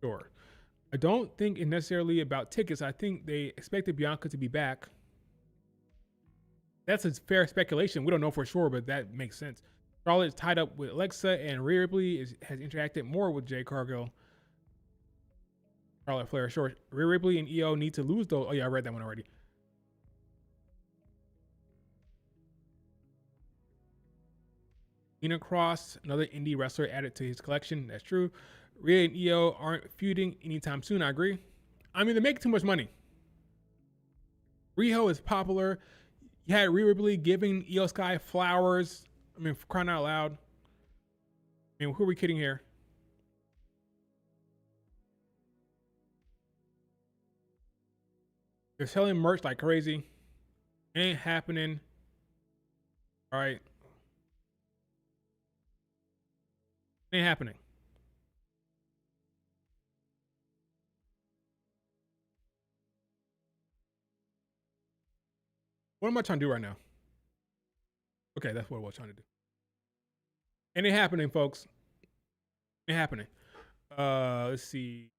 Sure. I don't think it's necessarily about tickets. I think they expected Bianca to be back. That's a fair speculation. We don't know for sure, but that makes sense. Charlotte's tied up with Alexa, and Rhea Ripley has interacted more with Jade Cargill. Charlotte Flair, sure. Rhea Ripley and Io need to lose, though. Oh, yeah, I read that one already. Nina Cross, another indie wrestler added to his collection. That's true. Rhea and Io aren't feuding anytime soon. I agree. I mean, they're making too much money. Riho is popular. You had Rhea Ripley giving Io Sky flowers. I mean, for crying out loud. I mean, who are we kidding here? They're selling merch like crazy. Ain't happening. All right. Ain't happening. What am I trying to do right now? Okay, that's what I was trying to do. And it happening, folks. It happening. Let's see.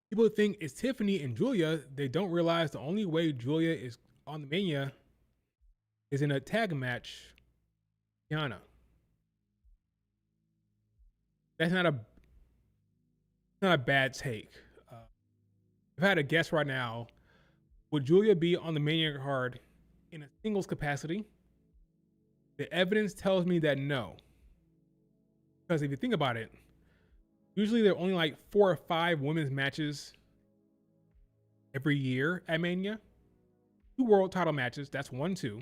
People think it's Tiffany and Julia. They don't realize the only way Julia is on the Mania is in a tag match. Yana. That's not a bad take. If I had a guess right now, would Julia be on the Mania card in a singles capacity? The evidence tells me that no. Because if you think about it, usually there are only like 4 or 5 women's matches every year at Mania. 2 world title matches, that's 1, 2.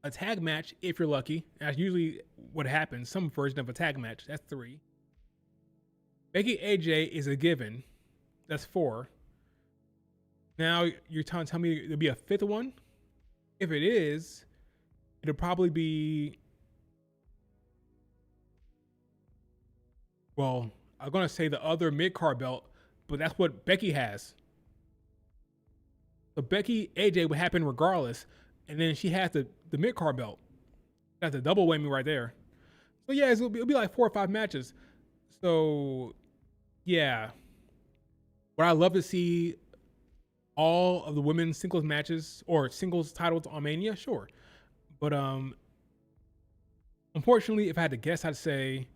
A tag match, if you're lucky, that's usually what happens, some version of a tag match, that's 3. Becky AJ is a given, that's 4. Now you're trying to tell me there'll be a 5th one? If it is, it'll probably be, well, I'm going to say the other mid-card belt, but that's what Becky has. So Becky AJ would happen regardless, and then she has the mid card belt. That's a double whammy right there. So yeah, it'll be like 4 or 5 matches. So yeah, would I love to see all of the women's singles matches or singles titles on Mania? Sure, but unfortunately, if I had to guess, I'd say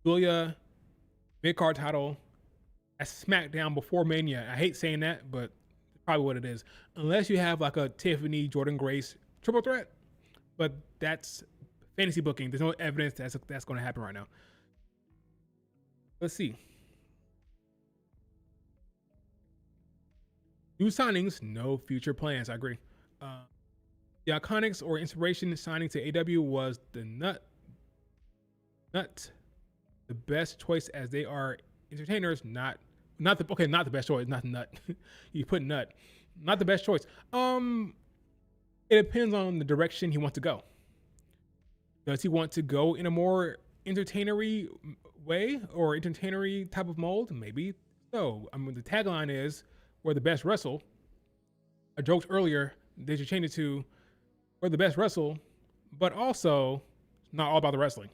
Julia mid card title at SmackDown before Mania. I hate saying that, but it's probably what it is. Unless you have like a Tiffany Jordan Grace triple threat, but that's fantasy booking. There's no evidence that's going to happen right now. Let's see. New signings, no future plans. I agree. The Iconics or Inspiration signing to AEW was the the best choice as they are entertainers, not the best choice, not nut. You put nut, not the best choice. It depends on the direction he wants to go. Does he want to go in a more entertainery way or entertainery type of mold? Maybe so. I mean, the tagline is "We're the best wrestle." I joked earlier they should change it to "We're the best wrestle," but also not all about the wrestling.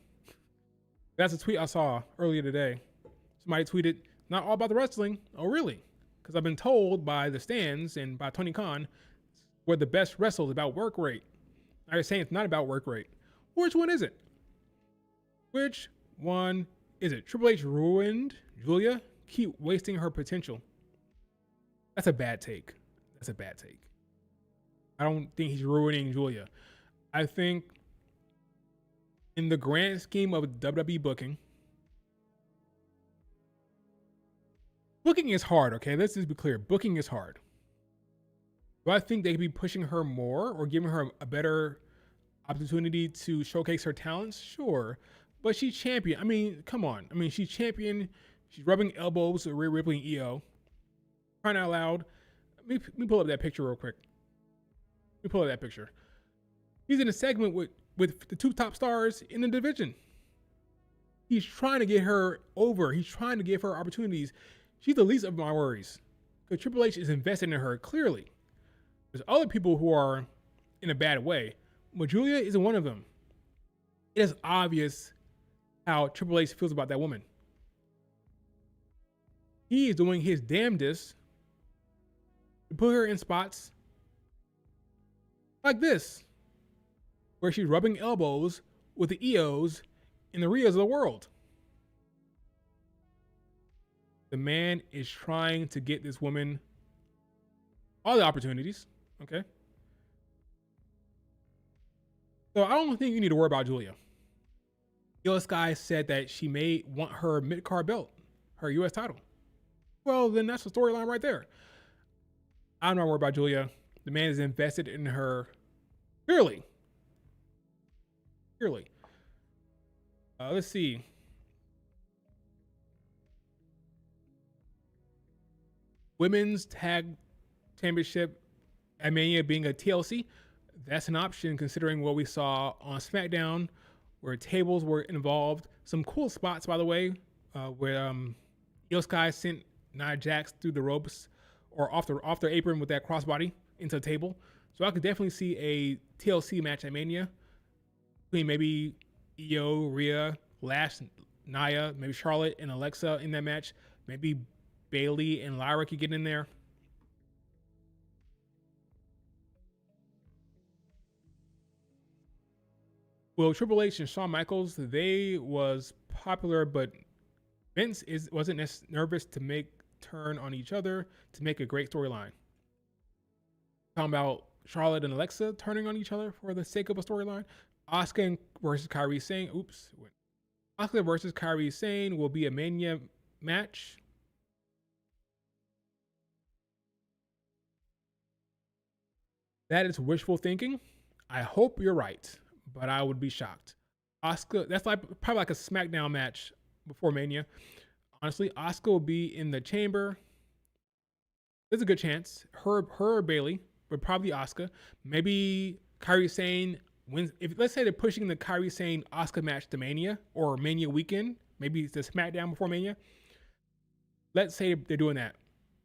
That's a tweet I saw earlier today. Somebody tweeted, "Not all about the wrestling." Oh, really? Because I've been told by the stands and by Tony Khan, we're the best wrestle about work rate. Now you're saying it's not about work rate. Which one is it? Which one is it? Triple H ruined Julia? Keep wasting her potential. That's a bad take. That's a bad take. I don't think he's ruining Julia. I think in the grand scheme of WWE booking is hard, okay? Let's just be clear. Booking is hard. Do I think they could be pushing her more or giving her a better opportunity to showcase her talents? Sure. But she's champion. I mean, come on. I mean, she's champion. She's rubbing elbows with Rhea Ripley and EO. Crying out loud. Let me pull up that picture real quick. Let me pull up that picture. He's in a segment with the 2 top stars in the division. He's trying to get her over. He's trying to give her opportunities. She's the least of my worries. Because Triple H is invested in her, clearly. There's other people who are in a bad way, but Julia isn't one of them. It is obvious how Triple H feels about that woman. He is doing his damnedest to put her in spots like this, where she's rubbing elbows with the EOs and the Rios of the world. The man is trying to get this woman all the opportunities, okay? So I don't think you need to worry about Julia. US Guy said that she may want her mid-card belt, her US title. Well, then that's the storyline right there. I'm not worried about Julia. The man is invested in her clearly. Let's see. Women's Tag Championship at Mania being a TLC. That's an option considering what we saw on SmackDown, where tables were involved. Some cool spots, by the way, where Io Sky sent Nia Jax through the ropes or off their apron with that crossbody into the table. So I could definitely see a TLC match at Mania between maybe Io, Rhea, Lash, Nia, maybe Charlotte and Alexa in that match. Maybe Bayley and Lyra could get in there. Well, Triple H and Shawn Michaels, they was popular, but Vince wasn't nervous to make turn on each other to make a great storyline. Talking about Charlotte and Alexa turning on each other for the sake of a storyline. Asuka versus Kairi Sane. Asuka versus Kairi Sane will be a Mania match. That is wishful thinking. I hope you're right, but I would be shocked. Asuka, that's probably like a SmackDown match before Mania. Honestly, Asuka will be in the chamber. There's a good chance. Her or Bayley, but probably Asuka. Maybe Kairi Sane wins. If let's say they're pushing the Kairi Sane Asuka match to Mania or Mania weekend, maybe it's the SmackDown before Mania. Let's say they're doing that.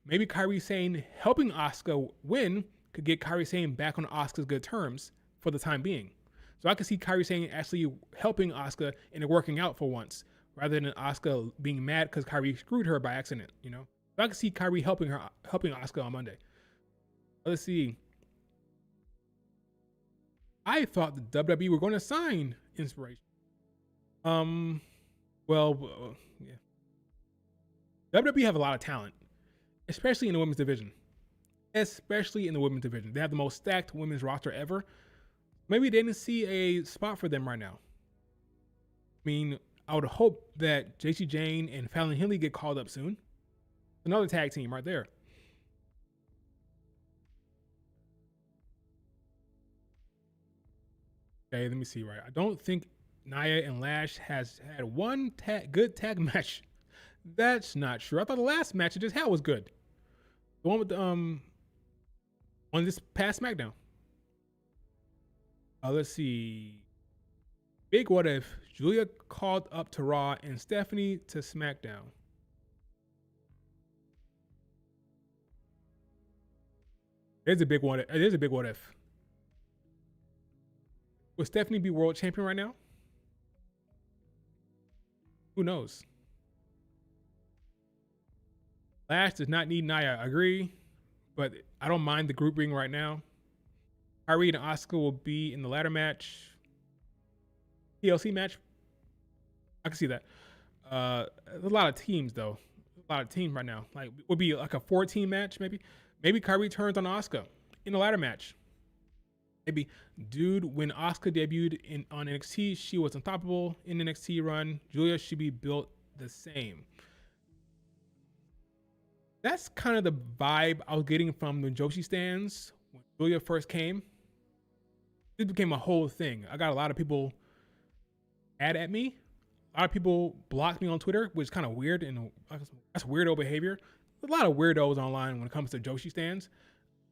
maybe Kairi Sane helping Asuka win could get Kairi Sane back on Asuka's good terms for the time being. So I could see Kairi Sane actually helping Asuka and it working out for once, rather than Asuka being mad because Kairi screwed her by accident. So I could see Kairi helping Asuka on Monday. Let's see. I thought the WWE were going to sign Inspiration. Yeah. WWE have a lot of talent, especially in the women's division. They have the most stacked women's roster ever. Maybe they didn't see a spot for them right now. I mean, I would hope that JC Jane and Fallon Henley get called up soon. Another tag team right there. Okay, let me see. Right, I don't think Nia and Lash has had one good tag match. That's not true. I thought the last match it just had was good. The one with the on this past SmackDown. Let's see. Big what if Julia called up to Raw and Stephanie to SmackDown. There's a big what if. Would Stephanie be world champion right now? Who knows? Lash does not need Nia, I agree, but I don't mind the group ring right now. Kairi and Asuka will be in the ladder match. TLC match. I can see that. There's a lot of teams though. A lot of teams right now. Like would be like a 4-team match maybe. Maybe Kairi turns on Asuka in the ladder match. Maybe, dude, when Asuka debuted on NXT, she was unstoppable in the NXT run. Julia should be built the same. That's kind of the vibe I was getting from the Joshi stands when Julia first came. This became a whole thing. I got a lot of people mad at me. A lot of people blocked me on Twitter, which is kind of weird, and that's weirdo behavior. There's a lot of weirdos online when it comes to Joshi stands.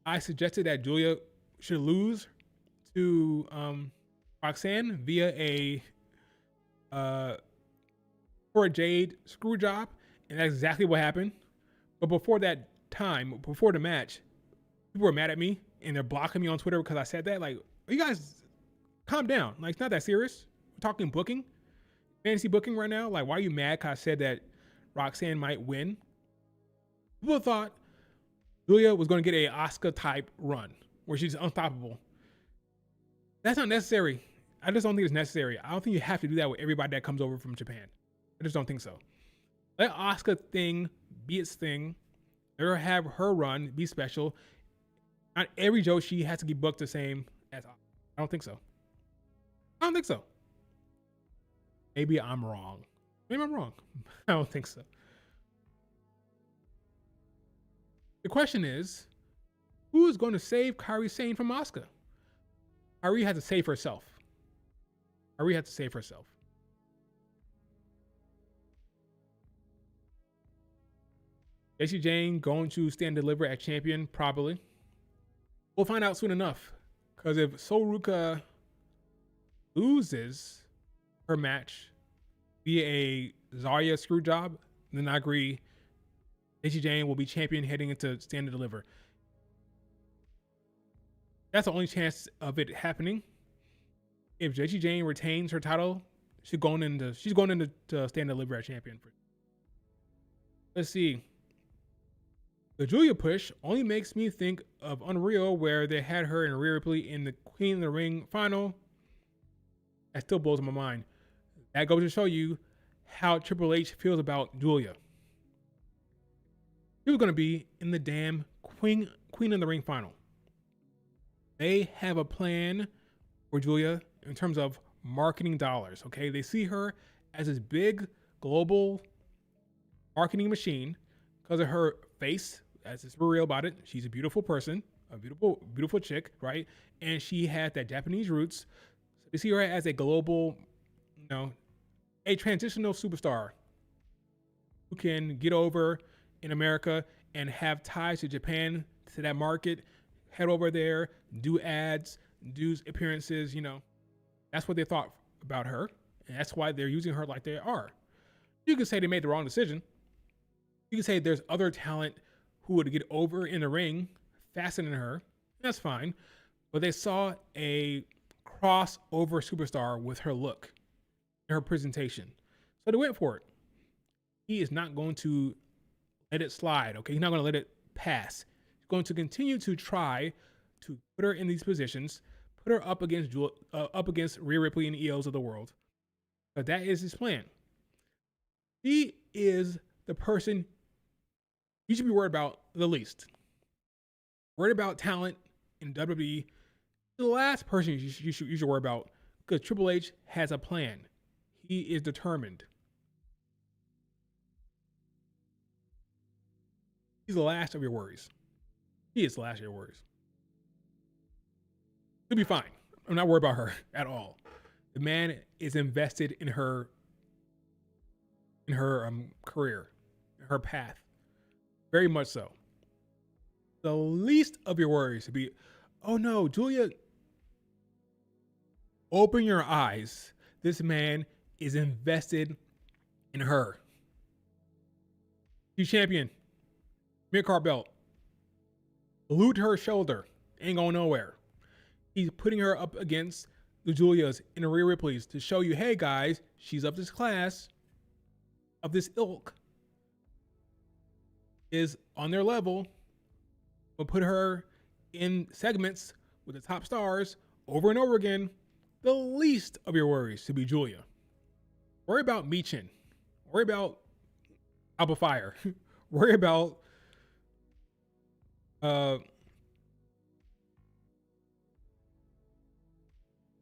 I suggested that Julia should lose to Roxanne via a Jade screw job, and that's exactly what happened. But before that time, before the match, people were mad at me and they're blocking me on Twitter because I said that. Like, you guys calm down. Like, it's not that serious. We're talking booking, fantasy booking right now. Like, why are you mad because I said that Roxanne might win? People thought Julia was going to get a Asuka type run where she's unstoppable. That's not necessary. I just don't think it's necessary. I don't think you have to do that with everybody that comes over from Japan. I just don't think so. Let Asuka thing be its thing. Let her have her run, be special. Not every Joshi has to be booked the same as Asuka. I don't think so. Maybe I'm wrong. Maybe I'm wrong. I don't think so. The question is, who's going to save Kairi Sane from Asuka? Kairi has to save herself. JC Jane going to stand deliver at champion, probably. We'll find out soon enough. Because if Soruka loses her match via a Zarya screw job, then I agree. JC Jane will be champion heading into stand and deliver. That's the only chance of it happening. If JC Jane retains her title, she's going into stand and deliver at champion. Let's see. The Julia push only makes me think of Unreal, where they had her in Rhea Ripley in the Queen of the Ring final. That still blows my mind. That goes to show you how Triple H feels about Julia. She was going to be in the damn Queen of the Ring final. They have a plan for Julia in terms of marketing dollars, okay? They see her as this big global marketing machine because of her face, as it's real about it. She's a beautiful person, a beautiful chick, right? And she has that Japanese roots. So they see her as a global, a transitional superstar who can get over in America and have ties to Japan, to that market, head over there, do ads, do appearances, That's what they thought about her. And that's why they're using her like they are. You can say they made the wrong decision. You can say there's other talent who would get over in the ring faster than her. That's fine. But they saw a crossover superstar with her look, her presentation. So they went for it. He is not going to let it slide, okay? He's not going to let it pass. He's going to continue to try to put her in these positions, put her up against Rhea Ripley and EOs of the world. But that is his plan. She is the person you should be worried about the least. Worried about talent in WWE. The last person you should worry about, because Triple H has a plan. He is determined. He's the last of your worries. He is the last of your worries. She'll be fine. I'm not worried about her at all. The man is invested in her career, her path. Very much so. The least of your worries would be, oh no, Julia, open your eyes. This man is invested in her. She's champion. Mid-card belt. Glued to her shoulder. Ain't going nowhere. He's putting her up against the Julias and the Rhea Ripleys to show you, hey guys, she's of this class, of this ilk, is on their level. We'll put her in segments with the top stars over and over again. The least of your worries should be Julia. Worry about Michin. Worry about Alba Fire. Worry about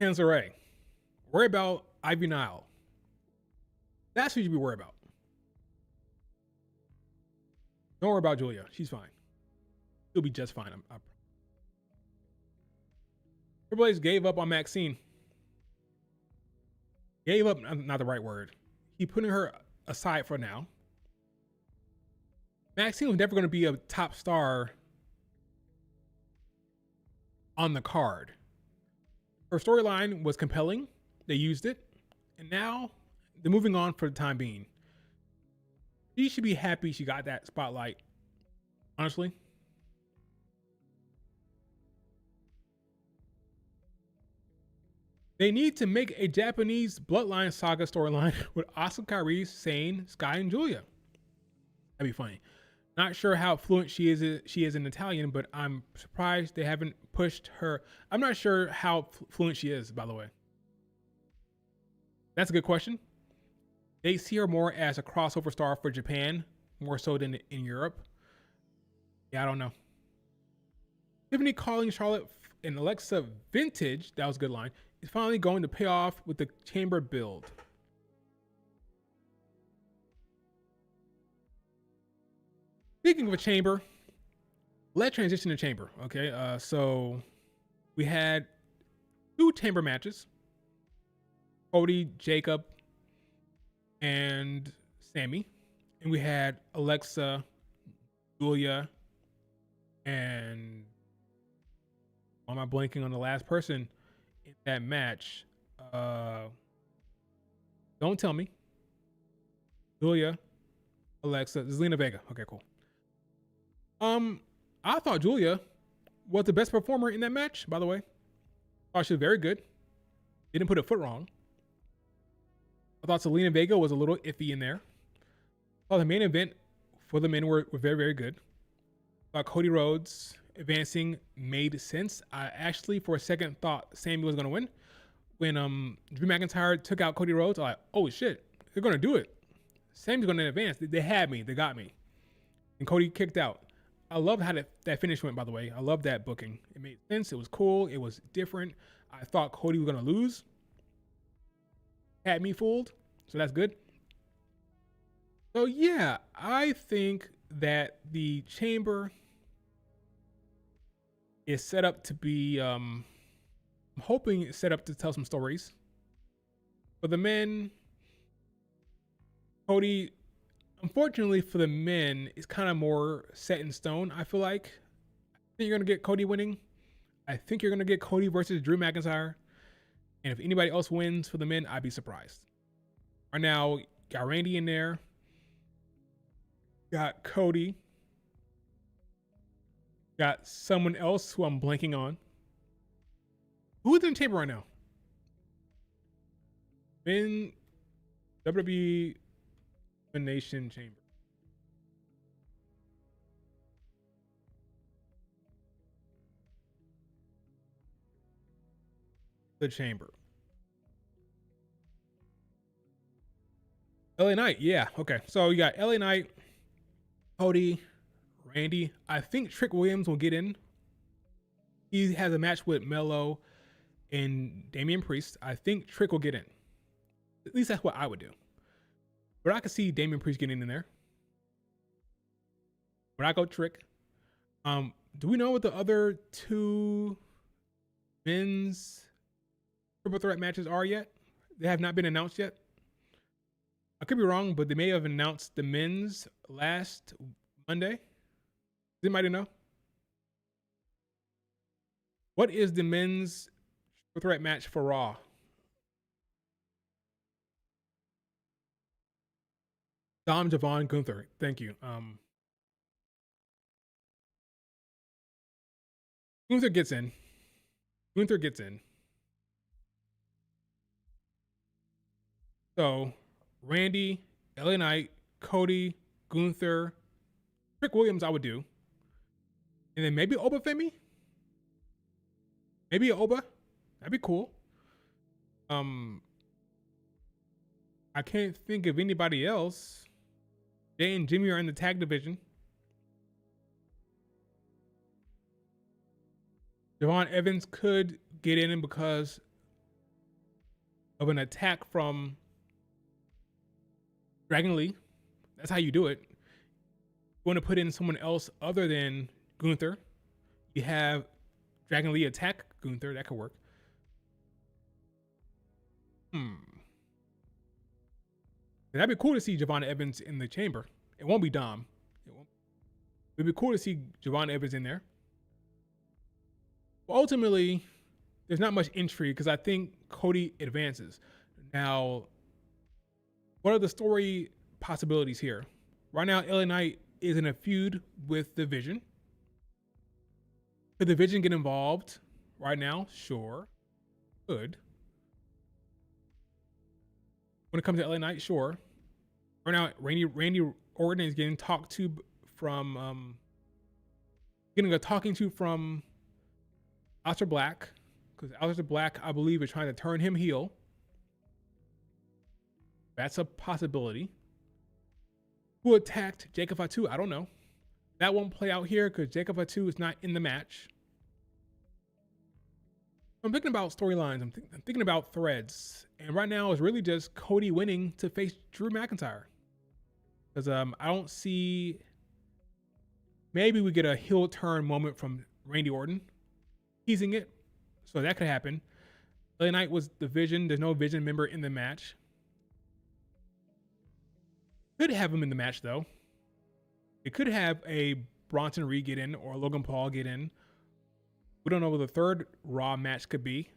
Canceray. Worry about Ivy Nile. That's who you should be worried about. Don't worry about Julia. She's fine. She'll be just fine. Triple H gave up on Maxine. Gave up, not the right word. He putting her aside for now. Maxine was never going to be a top star on the card. Her storyline was compelling. They used it. And now they're moving on for the time being. She should be happy she got that spotlight. Honestly. They need to make a Japanese Bloodline Saga storyline with Asuka, Kairi, Sane, Sky, and Julia. That'd be funny. Not sure how fluent she is in Italian, but I'm surprised they haven't pushed her. I'm not sure how fluent she is, by the way. That's a good question. They see her more as a crossover star for Japan, more so than in Europe. Yeah, I don't know. Tiffany calling Charlotte and Alexa vintage, that was a good line, is finally going to pay off with the chamber build. Speaking of a chamber, let's transition to chamber, okay? So we had 2 chamber matches. Cody, Jacob, and Sammy. And we had Alexa, Julia, and why am I blanking on the last person in that match? Don't tell me. Julia, Alexa, Zelina Vega. Okay, cool. I thought Julia was the best performer in that match, by the way. I thought she was very good. Didn't put a foot wrong. I thought Zelina Vega was a little iffy in there. I thought the main event for the men were very, very good. I thought Cody Rhodes advancing made sense. I actually, for a second, thought Sammy was going to win. When Drew McIntyre took out Cody Rhodes, I was like, oh shit, they're going to do it. Sammy's going to advance. They had me. They got me. And Cody kicked out. I love how that finish went, by the way. I love that booking. It made sense. It was cool. It was different. I thought Cody was going to lose. Had me fooled. So that's good. So yeah, I think that the chamber is set up to be, I'm hoping it's set up to tell some stories. For the men, Cody, unfortunately for the men, is kind of more set in stone, I feel like. I think you're going to get Cody winning. I think you're going to get Cody versus Drew McIntyre. And if anybody else wins for the men, I'd be surprised. Right now, got Randy in there. Got Cody. Got someone else who I'm blanking on. Who's in the chamber right now? In WWE Elimination Chamber. The chamber. LA Knight, yeah. Okay. So you got LA Knight, Cody, Randy. I think Trick Williams will get in. He has a match with Melo and Damian Priest. I think Trick will get in. At least that's what I would do. But I could see Damian Priest getting in there. But I go Trick. Do we know what the other two men's triple threat matches are yet? They have not been announced yet. I could be wrong, but they may have announced the men's last Monday. Does anybody know? What is the men's triple threat match for Raw? Dom, Javon, Gunther. Thank you. Gunther gets in. Gunther gets in. So, Randy, LA Knight, Cody, Gunther, Trick Williams, I would do. And then maybe Oba Femi? Maybe Oba? That'd be cool. I can't think of anybody else. Jay and Jimmy are in the tag division. Javon Evans could get in because of an attack from Dragon Lee. That's how you do it. You want to put in someone else other than Gunther. You have Dragon Lee attack Gunther. That could work. That'd be cool to see Javon Evans in the chamber. It won't be Dom. It'd be cool to see Javon Evans in there. But ultimately, there's not much intrigue because I think Cody advances. Now, what are the story possibilities here? Right now, LA Knight is in a feud with the Vision. Could the Vision get involved right now? Sure. Could. When it comes to LA Knight, sure. Right now, Randy Orton is getting talked to from getting a talking to from Aleister Black, because Aleister Black, I believe, is trying to turn him heel. That's a possibility. Who attacked Jacob Fatu? I don't know. That won't play out here because Jacob Fatu is not in the match. I'm thinking about storylines. I'm thinking about threads. And right now it's really just Cody winning to face Drew McIntyre. Because I don't see... Maybe we get a heel turn moment from Randy Orton. Teasing it. So that could happen. LA Knight was the Vision. There's no Vision member in the match. Could have him in the match, though. It could have a Bronson Reed get in or Logan Paul get in. We don't know what the third Raw match could be.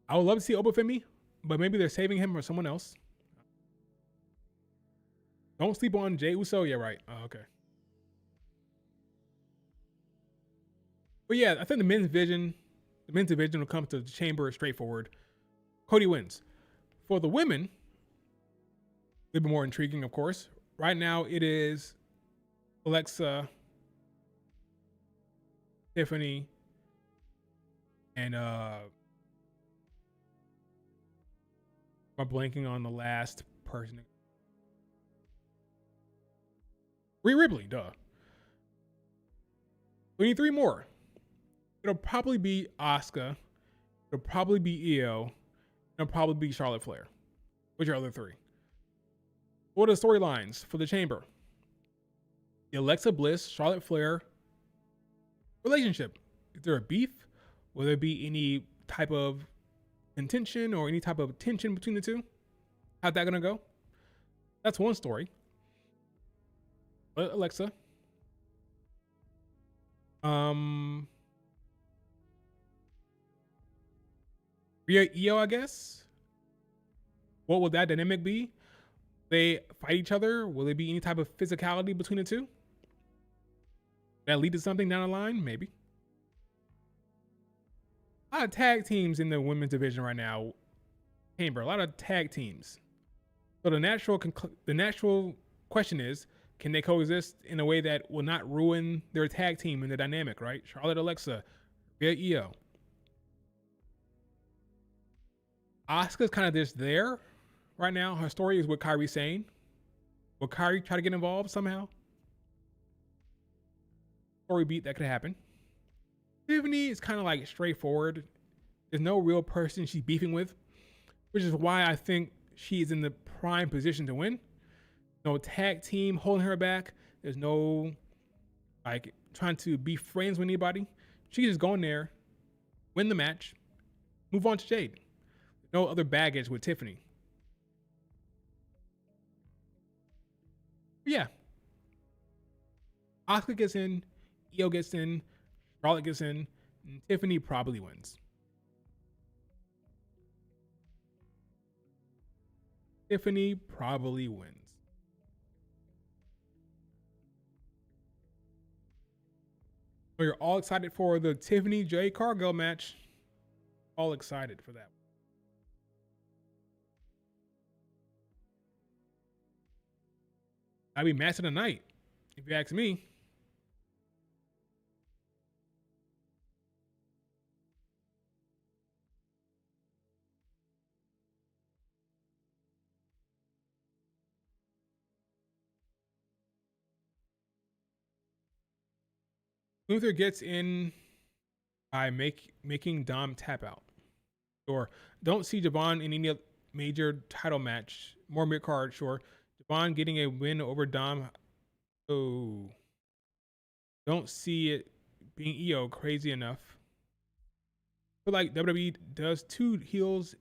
I would love to see Oba Femi, but maybe they're saving him for someone else. Don't sleep on Jey Uso. Yeah, right. Okay. But yeah, I think the men's division when it comes to the chamber is straightforward. Cody wins. For the women, a little bit more intriguing, of course. Right now, it is Alexa, Tiffany, and I'm blanking on the last person. Rhea Ripley, duh. We need 3 more. It'll probably be Asuka. It'll probably be Io. It'll probably be Charlotte Flair. Which are other 3? What are the storylines for the chamber? The Alexa Bliss, Charlotte Flair relationship. Is there a beef? Will there be any type of contention or any type of tension between the two? How's that gonna go? That's one story. But Alexa. Rhea Io, I guess. What will that dynamic be? They fight each other? Will there be any type of physicality between the two? That lead to something down the line? Maybe. A lot of tag teams in the women's division right now. Chamber, a lot of tag teams. So the natural question is, can they coexist in a way that will not ruin their tag team and the dynamic, right? Charlotte, Alexa, Rhea, Io. Asuka's kind of just there right now. Her story is what Kyrie's saying. Will Kyrie try to get involved somehow? Story beat that could happen. Tiffany is kind of like straightforward. There's no real person she's beefing with, which is why I think she is in the prime position to win. No tag team holding her back. There's no like trying to be friends with anybody. She's just going there, win the match, move on to Jade. No other baggage with Tiffany. But yeah. Asuka gets in, Io gets in, Charlotte gets in, and Tiffany probably wins. Tiffany probably wins. So you're all excited for the Tiffany Jade Cargill match. All excited for that. I'd be match of the night, if you ask me. Luther gets in by making Dom tap out. Or don't see Javon in any major title match. More mid card, sure. Javon getting a win over Dom. Oh. Don't see it being Io crazy enough. I feel like WWE does two heels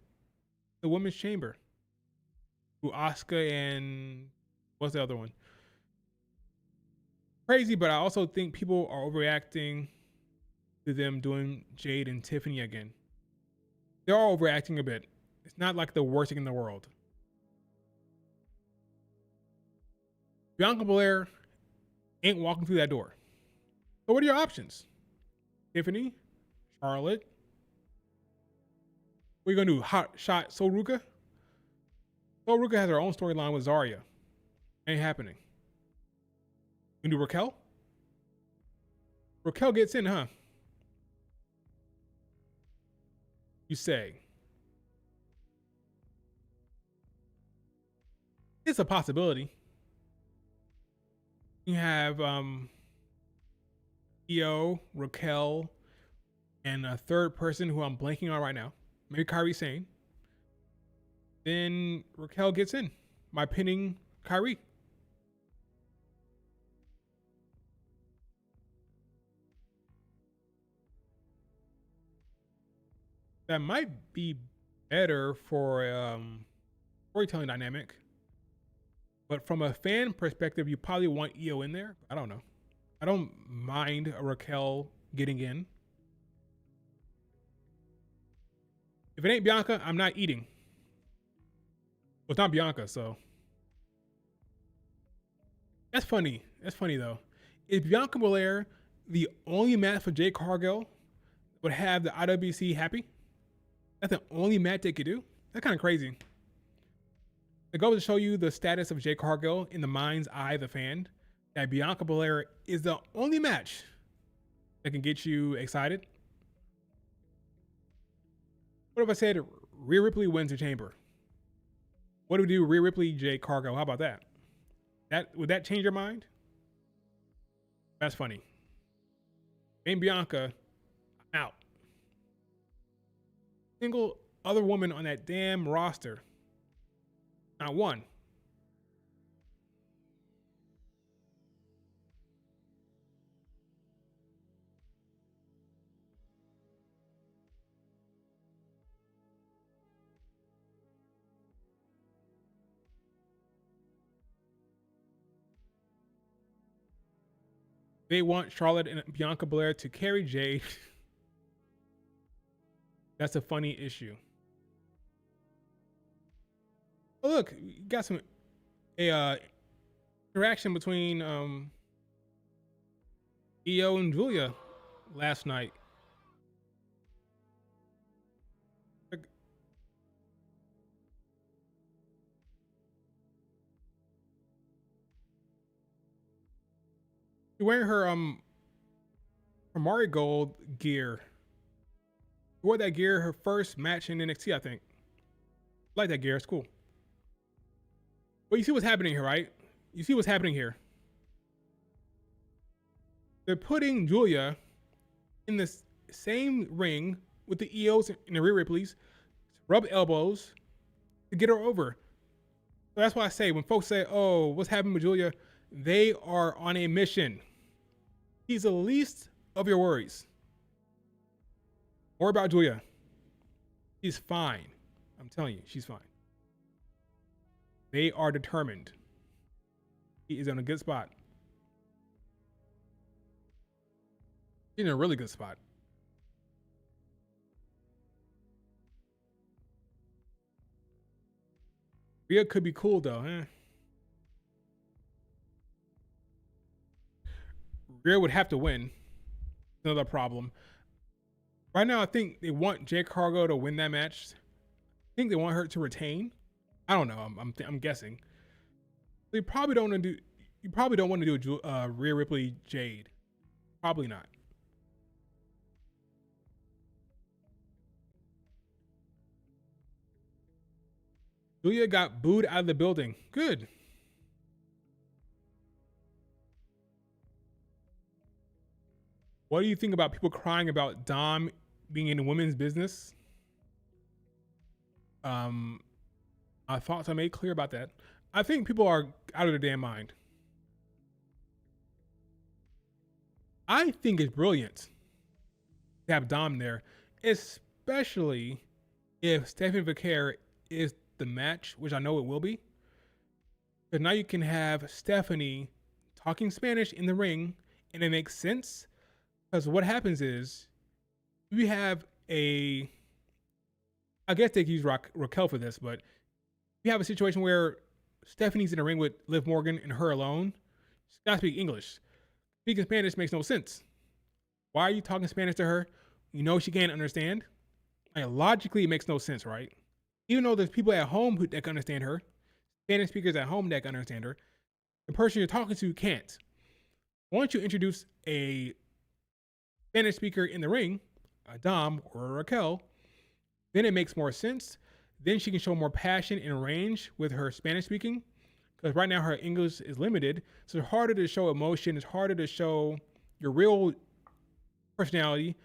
the women's chamber. Who Asuka and what's the other one? Crazy, but I also think people are overreacting to them doing Jade and Tiffany again. They're all overreacting a bit. It's not like the worst thing in the world. Bianca Belair ain't walking through that door. So what are your options? Tiffany, Charlotte. What are you gonna do? Hot shot Sol Ruka? Sol Ruka has her own storyline with Zarya. Ain't happening. You can do Raquel? Raquel gets in, huh? You say. It's a possibility. You have Io, Raquel, and a third person who I'm blanking on right now. Maybe Kyrie Sane. Then Raquel gets in by pinning Kyrie. That might be better for storytelling dynamic. But from a fan perspective, you probably want Io in there. I don't know. I don't mind a Raquel getting in. If it ain't Bianca, I'm not eating. Well, it's not Bianca, so. That's funny. That's funny, though. Is Bianca Belair the only match for Jade Cargill would have the IWC happy? That's the only match they could do? That's kind of crazy. It goes to show you the status of Jade Cargill in the mind's eye of the fan, that Bianca Belair is the only match that can get you excited. What if I said Rhea Ripley wins the chamber? What do we do? Rhea Ripley, Jade Cargill. How about that? Would that change your mind? That's funny. And Bianca, out. Single other woman on that damn roster. Not one. They want Charlotte and Bianca Belair to carry Jade. That's a funny issue. Oh, look, you got some interaction between Io and Julia last night. She's wearing her Marigold gear. She wore that gear her first match in NXT, I think. I like that gear. It's cool. But you see what's happening here, right? You see what's happening here. They're putting Julia in the same ring with the EOs and the Rhea Ripleys, rub elbows to get her over. So that's why I say when folks say, "Oh, what's happening with Julia?" They are on a mission. She's the least of your worries. More about Julia. She's fine. I'm telling you, she's fine. They are determined. He is in a good spot. She's in a really good spot. Rhea could be cool though. Rhea would have to win. Another problem. Right now, I think they want Jade Cargill to win that match. I think they want her to retain. I don't know. I'm guessing. You probably don't want to do. You probably don't want to do a Rhea Ripley Jade. Probably not. Julia got booed out of the building. Good. What do you think about people crying about Dom being in women's business? My thoughts I made clear about that. I think people are out of their damn mind. I think it's brilliant to have Dom there, especially if Stephanie Vicaire is the match, which I know it will be. Because now you can have Stephanie talking Spanish in the ring, and it makes sense. Because what happens is, you have I guess they could use Raquel for this, but you have a situation where Stephanie's in the ring with Liv Morgan and her alone. She's got to speak English. Speaking Spanish makes no sense. Why are you talking Spanish to her? You know she can't understand. Like, logically, it makes no sense, right? Even though there's people at home that can understand her, Spanish speakers at home that can understand her, the person you're talking to can't. Once you introduce a Spanish speaker in the ring, a Dom or a Raquel, then it makes more sense. Then she can show more passion and range with her Spanish speaking. Because right now her English is limited. So it's harder to show emotion. It's harder to show your real personality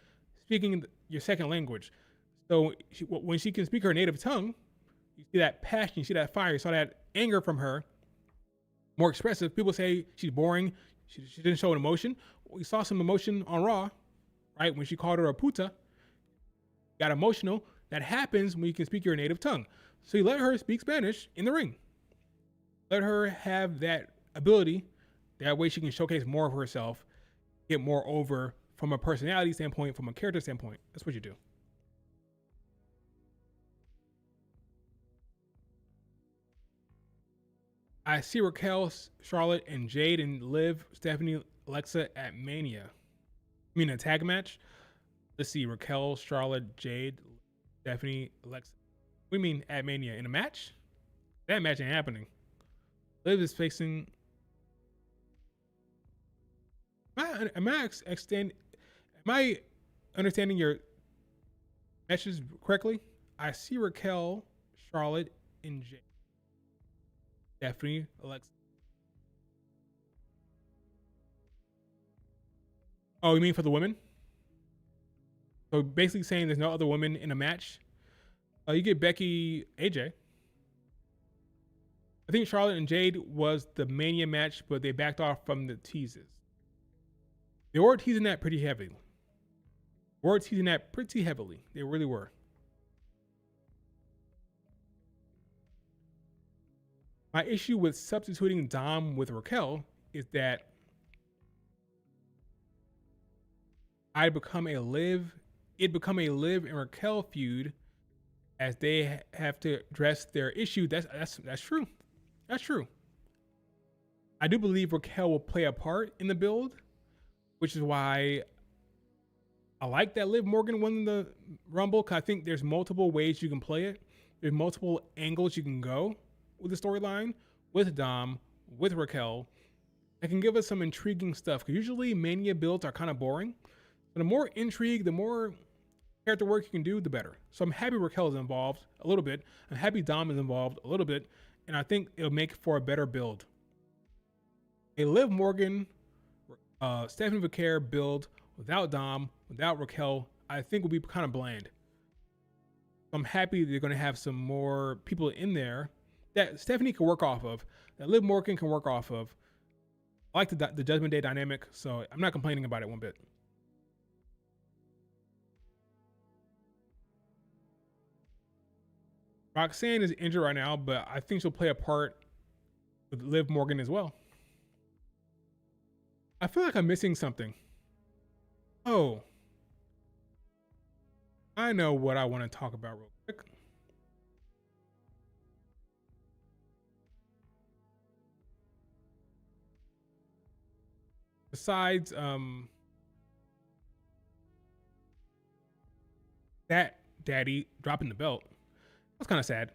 speaking your second language. So when she can speak her native tongue, you see that passion, you see that fire, you saw that anger from her, more expressive. People say she's boring. She didn't show an emotion. We saw some emotion on Raw, right? When she called her a puta, got emotional. That happens when you can speak your native tongue. So you let her speak Spanish in the ring. Let her have that ability. That way she can showcase more of herself, get more over from a personality standpoint, from a character standpoint. That's what you do. I see Raquel, Charlotte, and Jade and Liv, Stephanie, Alexa at Mania. I mean, a tag match? Let's see. Raquel, Charlotte, Jade, Stephanie, Alexa. We mean at Mania in a match? That match ain't happening. Liv is facing. Am I understanding your matches correctly? I see Raquel, Charlotte, and Jade. Stephanie, Alexa. Oh, you mean for the women? So basically saying there's no other women in a match. You get Becky, AJ. I think Charlotte and Jade was the Mania match, but they backed off from the teases. They were teasing that pretty heavily. They really were. My issue with substituting Dom with Raquel is that it'd become a Liv and Raquel feud as they have to address their issue. That's true. That's true. I do believe Raquel will play a part in the build, which is why I like that Liv Morgan won the Rumble, because I think there's multiple ways you can play it. There's multiple angles you can go with the storyline, with Dom, with Raquel. It can give us some intriguing stuff, because usually Mania builds are kind of boring. But the more intrigue, the more character work you can do, the better. So I'm happy Raquel is involved a little bit. I'm happy Dom is involved a little bit. And I think it'll make for a better build. A Liv Morgan, Stephanie Vaquer build without Dom, without Raquel, I think will be kind of bland. I'm happy they're going to have some more people in there that Stephanie can work off of, that Liv Morgan can work off of. I like the Judgment Day dynamic, so I'm not complaining about it one bit. Roxanne is injured right now, but I think she'll play a part with Liv Morgan as well. I feel like I'm missing something. Oh, I know what I want to talk about real quick. Besides that Daddy dropping the belt, that's kind of sad.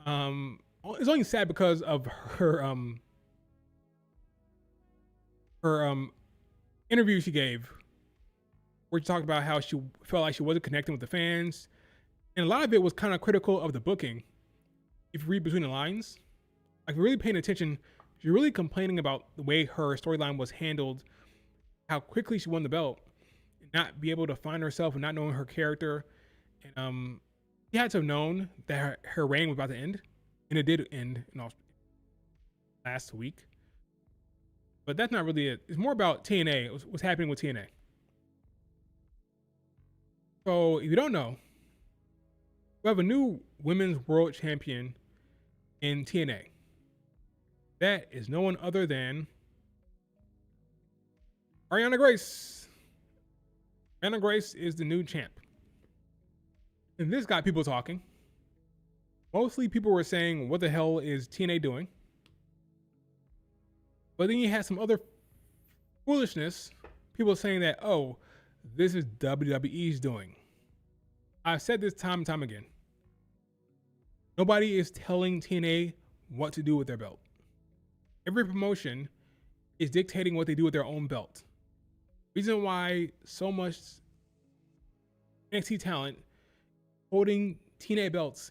It's only sad because of her interview she gave, where she talked about how she felt like she wasn't connecting with the fans, and a lot of it was kind of critical of the booking. If you read between the lines, like, if you're really paying attention, you're really complaining about the way her storyline was handled, how quickly she won the belt, and not be able to find herself and not knowing her character. And she had to have known that her reign was about to end, and it did end last week. But that's not really it. It's more about TNA, what's happening with TNA. So if you don't know, we have a new women's world champion in TNA. That is no one other than Ariana Grace. Ariana Grace is the new champ. And this got people talking. Mostly people were saying, what the hell is TNA doing? But then you had some other foolishness. People saying that, oh, this is WWE's doing. I've said this time and time again. Nobody is telling TNA what to do with their belt. Every promotion is dictating what they do with their own belt. Reason why so much NXT talent holding TNA belts,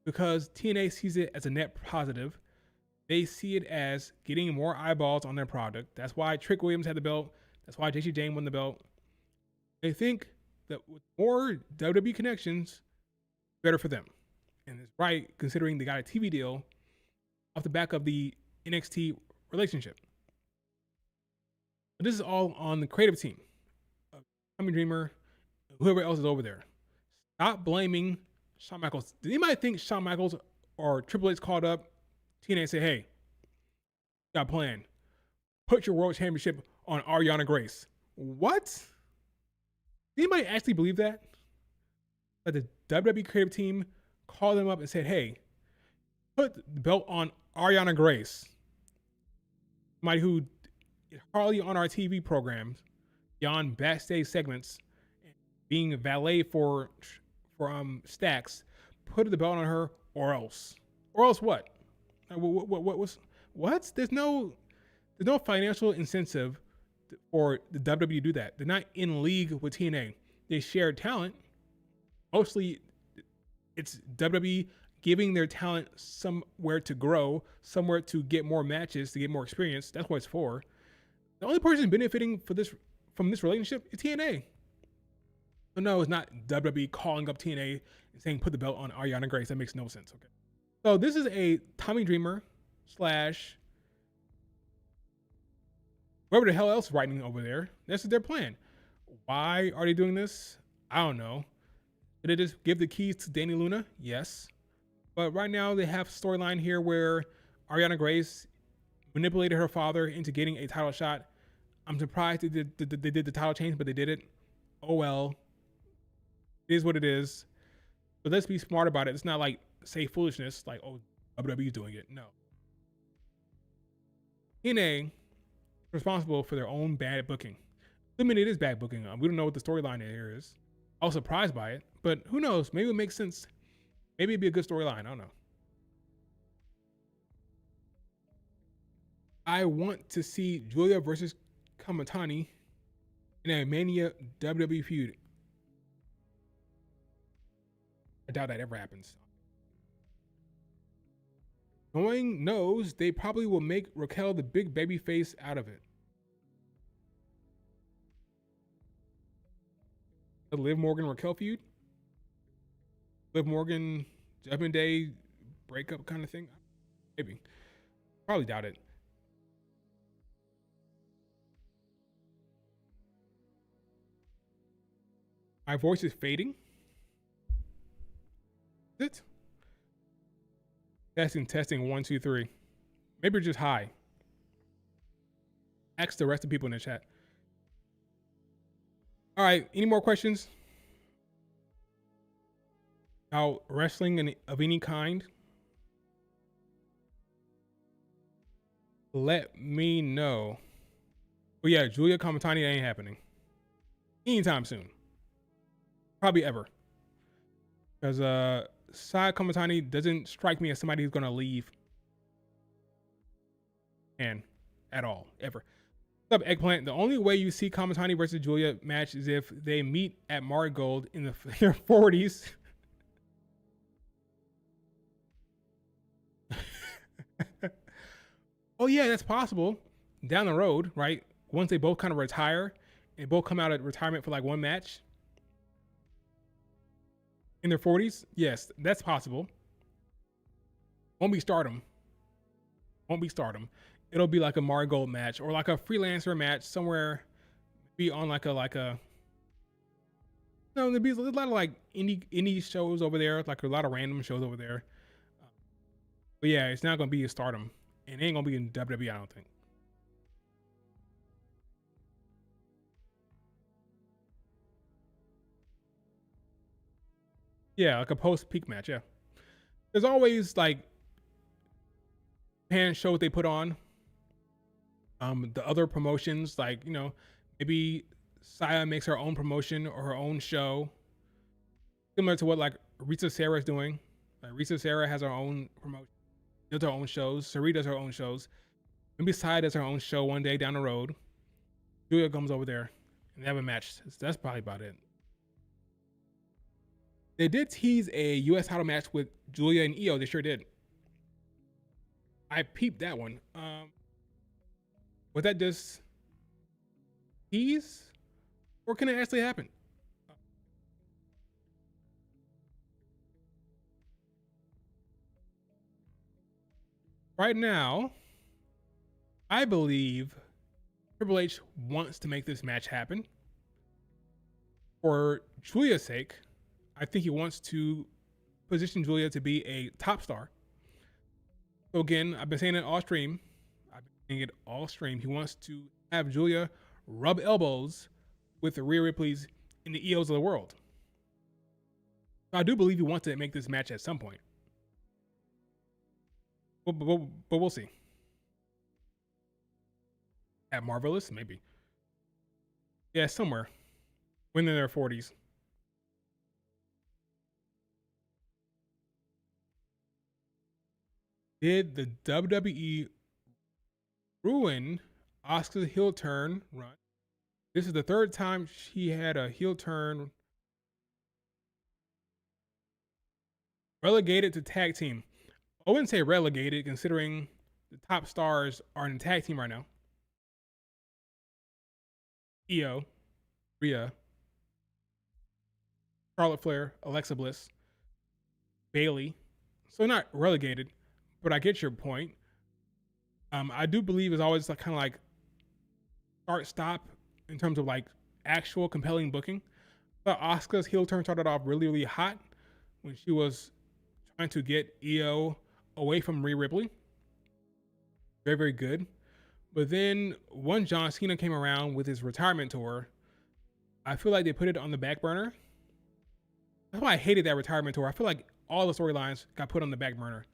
because TNA sees it as a net positive. They see it as getting more eyeballs on their product. That's why Trick Williams had the belt. That's why JC Jane won the belt. They think that with more WWE connections, better for them. And it's right, considering they got a TV deal off the back of the NXT relationship. But this is all on the creative team. Tommy Dreamer, whoever else is over there. Stop blaming Shawn Michaels. Did anybody think Shawn Michaels or Triple H called up TNA and said, hey, got a plan. Put your world championship on Ariana Grace? What? Did anybody actually believe that? That the WWE creative team called them up and said, hey, put the belt on Ariana Grace. Somebody who is hardly on our TV programs, beyond backstage segments, being a valet for Stacks, put the belt on her, or else what? What? There's no financial incentive for the WWE to do that. They're not in league with TNA. They share talent. Mostly, it's WWE giving their talent somewhere to grow, somewhere to get more matches, to get more experience. That's what it's for. The only person benefiting from this relationship is TNA. But no, it's not WWE calling up TNA and saying put the belt on Ariana Grace. That makes no sense. Okay. So this is a Tommy Dreamer / whoever the hell else writing over there. This is their plan. Why are they doing this? I don't know. Did they just give the keys to Danny Luna? Yes. But right now they have a storyline here where Ariana Grace manipulated her father into getting a title shot. I'm surprised they did the title change, but they did it. Oh well. It is what it is. But let's be smart about it. It's not like say foolishness, like, oh, WWE's doing it. No. TNA is responsible for their own bad booking. Assuming it is bad booking. We don't know what the storyline here is. I was surprised by it, but who knows? Maybe it makes sense. Maybe it'd be a good storyline. I don't know. I want to see Julia versus Kamatani in a Mania WWE feud. I doubt that ever happens. Knowing knows they probably will make Raquel the big baby face out of it. The Liv Morgan Raquel feud? Liv Morgan Judgment Day breakup kind of thing? Maybe. Probably doubt it. My voice is fading. Is it? Testing 1, 2, 3. Maybe you're just high. Ask the rest of the people in the chat. All right, any more questions about wrestling of any kind? Let me know. But yeah, Julia Kamatani ain't happening anytime soon. Probably ever. Because Saya Kamatani doesn't strike me as somebody who's gonna leave. And at all, ever. What's up, Eggplant? The only way you see Kamatani versus Julia match is if they meet at Marigold in their 40s. Oh yeah, that's possible. Down the road, right? Once they both kind of retire, and both come out of retirement for like one match. In their 40s? Yes, that's possible. Won't be Stardom. It'll be like a Marigold match or like a freelancer match somewhere, be on like a no, there'd be a lot of like indie shows over there, like a lot of random shows over there. But yeah, it's not gonna be a Stardom, and it ain't gonna be in WWE, I don't think. Yeah, like a post-peak match. Yeah, there's always like Japan shows they put on. The other promotions, like, you know, maybe Saya makes her own promotion or her own show, similar to what like Risa Sarah is doing. Like Risa Sarah has her own promotion, does her own shows. Sarita does her own shows. Maybe Saya does her own show one day down the road. Julia comes over there and they have a match. That's probably about it. They did tease a U.S. title match with Julia and Io. They sure did. I peeped that one. Was that just tease, or can it actually happen? Right now, I believe Triple H wants to make this match happen. For Julia's sake, I think he wants to position Julia to be a top star. So again, I've been saying it all stream. He wants to have Julia rub elbows with the Rhea Ripley's and the EOs of the world. So I do believe he wants to make this match at some point. But we'll see. At Marvelous, maybe. Yeah, somewhere. When in their 40s. Did the WWE ruin Asuka's heel turn run? This is the third time she had a heel turn. Relegated to tag team. I wouldn't say relegated, considering the top stars are in the tag team right now. Io, Rhea, Charlotte Flair, Alexa Bliss, Bayley. So not relegated, but I get your point. I do believe it's always like kind of like start-stop in terms of like actual compelling booking. But Asuka's heel turn started off really, really hot when she was trying to get Io away from Rhea Ripley. Very, very good. But then once John Cena came around with his retirement tour, I feel like they put it on the back burner. That's why I hated that retirement tour. I feel like all the storylines got put on the back burner.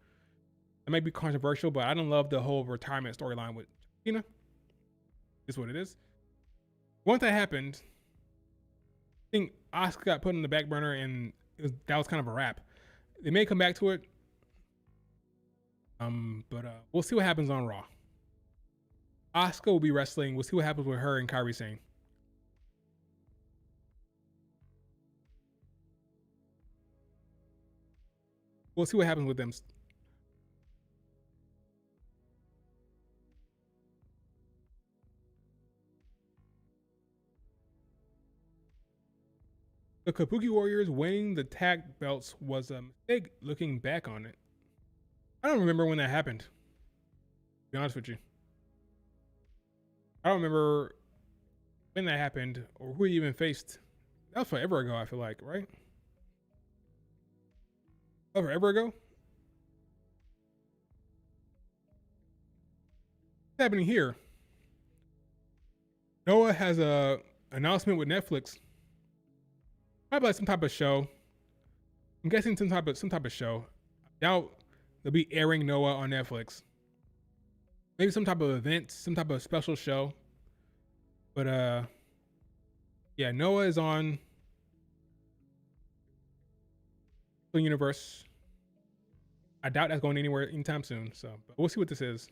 It might be controversial, but I don't love the whole retirement storyline with Cena. Is what it is. Once that happened, I think Asuka got put on the back burner, and that was kind of a wrap. They may come back to it, but we'll see what happens on Raw. Asuka will be wrestling. We'll see what happens with her and Kairi Sane. We'll see what happens with them. The Kabuki Warriors winning the tag belts was a mistake looking back on it. I don't remember when that happened, to be honest with you. I don't remember when that happened or who he even faced. That was forever ago, I feel like, right? Forever ago? What's happening here? Noah has a announcement with Netflix. Probably like some type of show. I'm guessing some type of show. I doubt they'll be airing Noah on Netflix. Maybe some type of event, some type of special show. But yeah, Noah is on the universe. I doubt that's going anywhere anytime soon. So, but we'll see what this is.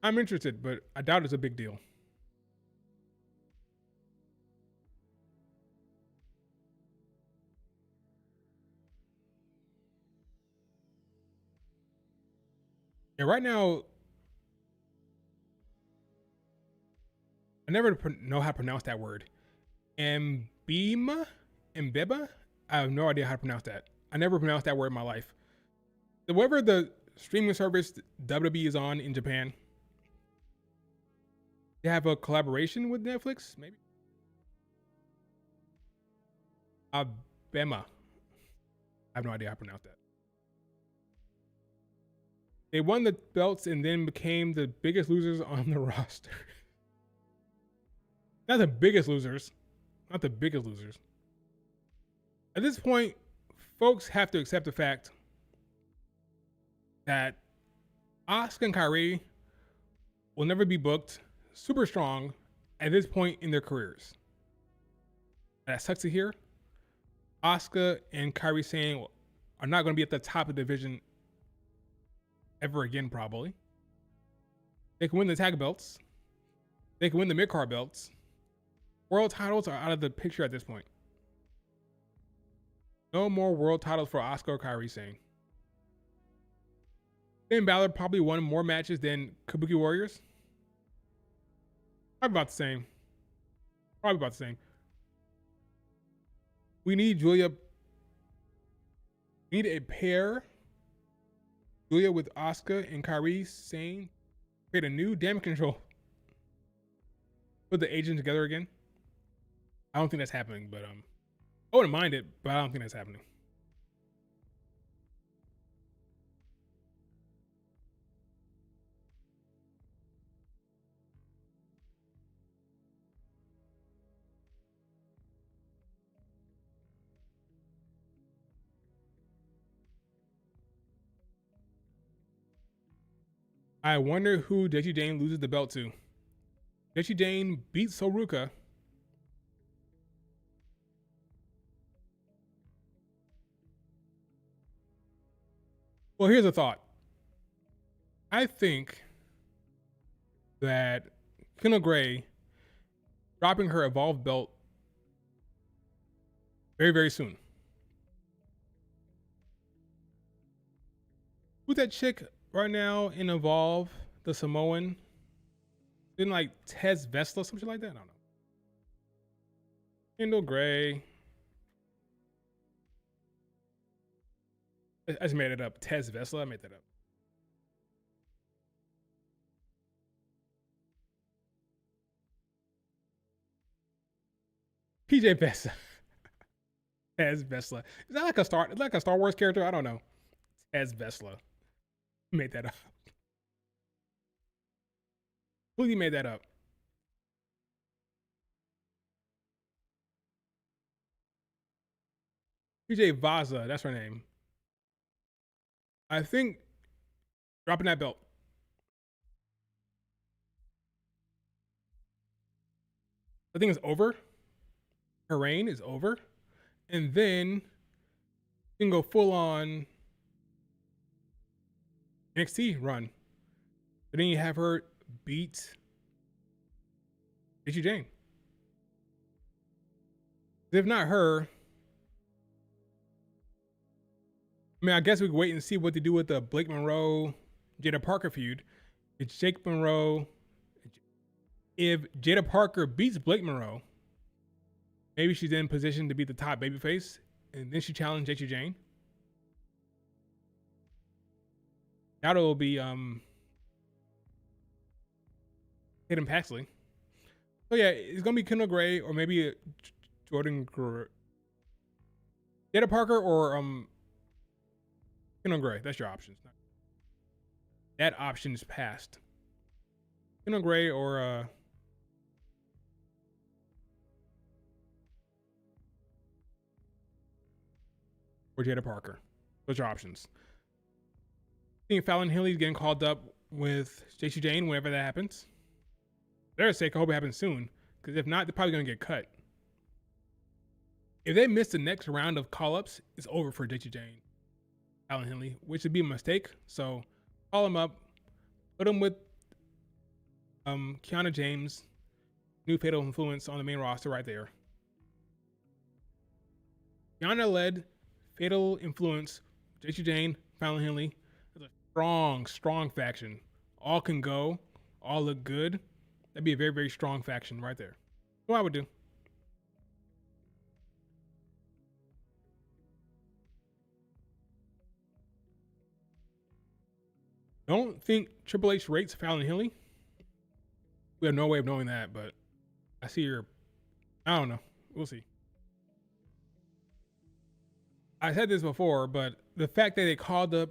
I'm interested, but I doubt it's a big deal. And right now, I never know how to pronounce that word. Mbema? Mbeba? I have no idea how to pronounce that. I never pronounced that word in my life. Whatever the streaming service WWE is on in Japan, they have a collaboration with Netflix, maybe? Abema. I have no idea how to pronounce that. They won the belts and then became the biggest losers on the roster. Not the biggest losers. Not the biggest losers. At this point, folks have to accept the fact that Asuka and Kairi will never be booked super strong at this point in their careers. That sucks to hear. Asuka and Kairi Sane are not going to be at the top of the division ever again, probably. They can win the tag belts. They can win the mid-card belts. World titles are out of the picture at this point. No more world titles for Asuka or Kairi Sane. Finn Balor probably won more matches than Kabuki Warriors. Probably about the same. Probably about the same. We need Julia. We need a pair. Julia with Asuka and Kairi Sane. Create a new Damage Control. Put the agent together again. I don't think that's happening, but I wouldn't mind it, but I don't think that's happening. I wonder who Deji Dane loses the belt to. Deji Dane beats Soruka. Well, here's a thought. I think that Kendall Gray dropping her Evolve belt very, very soon. Who's that chick right now in Evolve? The Samoan? Didn't like Tez Vesla, some shit like that? I don't know. Kendall Gray. I just made it up. Tez Vesla, I made that up. PJ Vesla. Tez Vesla. Is that like a Star Wars character? I don't know. Tez Vesla. Made that up. Completely made that up. PJ Vaza, that's her name. I think dropping that belt. I think it's over. Her reign is over. And then you can go full on NXT run. But then you have her beat Issy Jane. If not her, I mean, I guess we can wait and see what they do with the Blake Monroe, Jada Parker feud. It's Jake Monroe. If Jada Parker beats Blake Monroe, maybe she's in position to be the top babyface, and then she challenged Issy Jane. That will be Hayden Paxley. So yeah, it's gonna be Kendall Gray or maybe Jordan Jada Parker or Kendall Gray. That's your options. That option is passed. Kendall Gray or Jada Parker. Those are options. I think Fallon Henley's getting called up with Issy Jane whenever that happens. For their sake, I hope it happens soon. Because if not, they're probably going to get cut. If they miss the next round of call-ups, it's over for Issy Jane, Fallon Henley, which would be a mistake. So call them up, put them with Kiana James, new Fatal Influence on the main roster right there. Kiana led Fatal Influence, Issy Jane, Fallon Henley. It's a strong faction. All can go, all look good. That'd be a very, very strong faction right there. What I would do. Don't think Triple H rates Fallon Henley. We have no way of knowing that, but I see your. I don't know. We'll see. I said this before, but the fact that they called up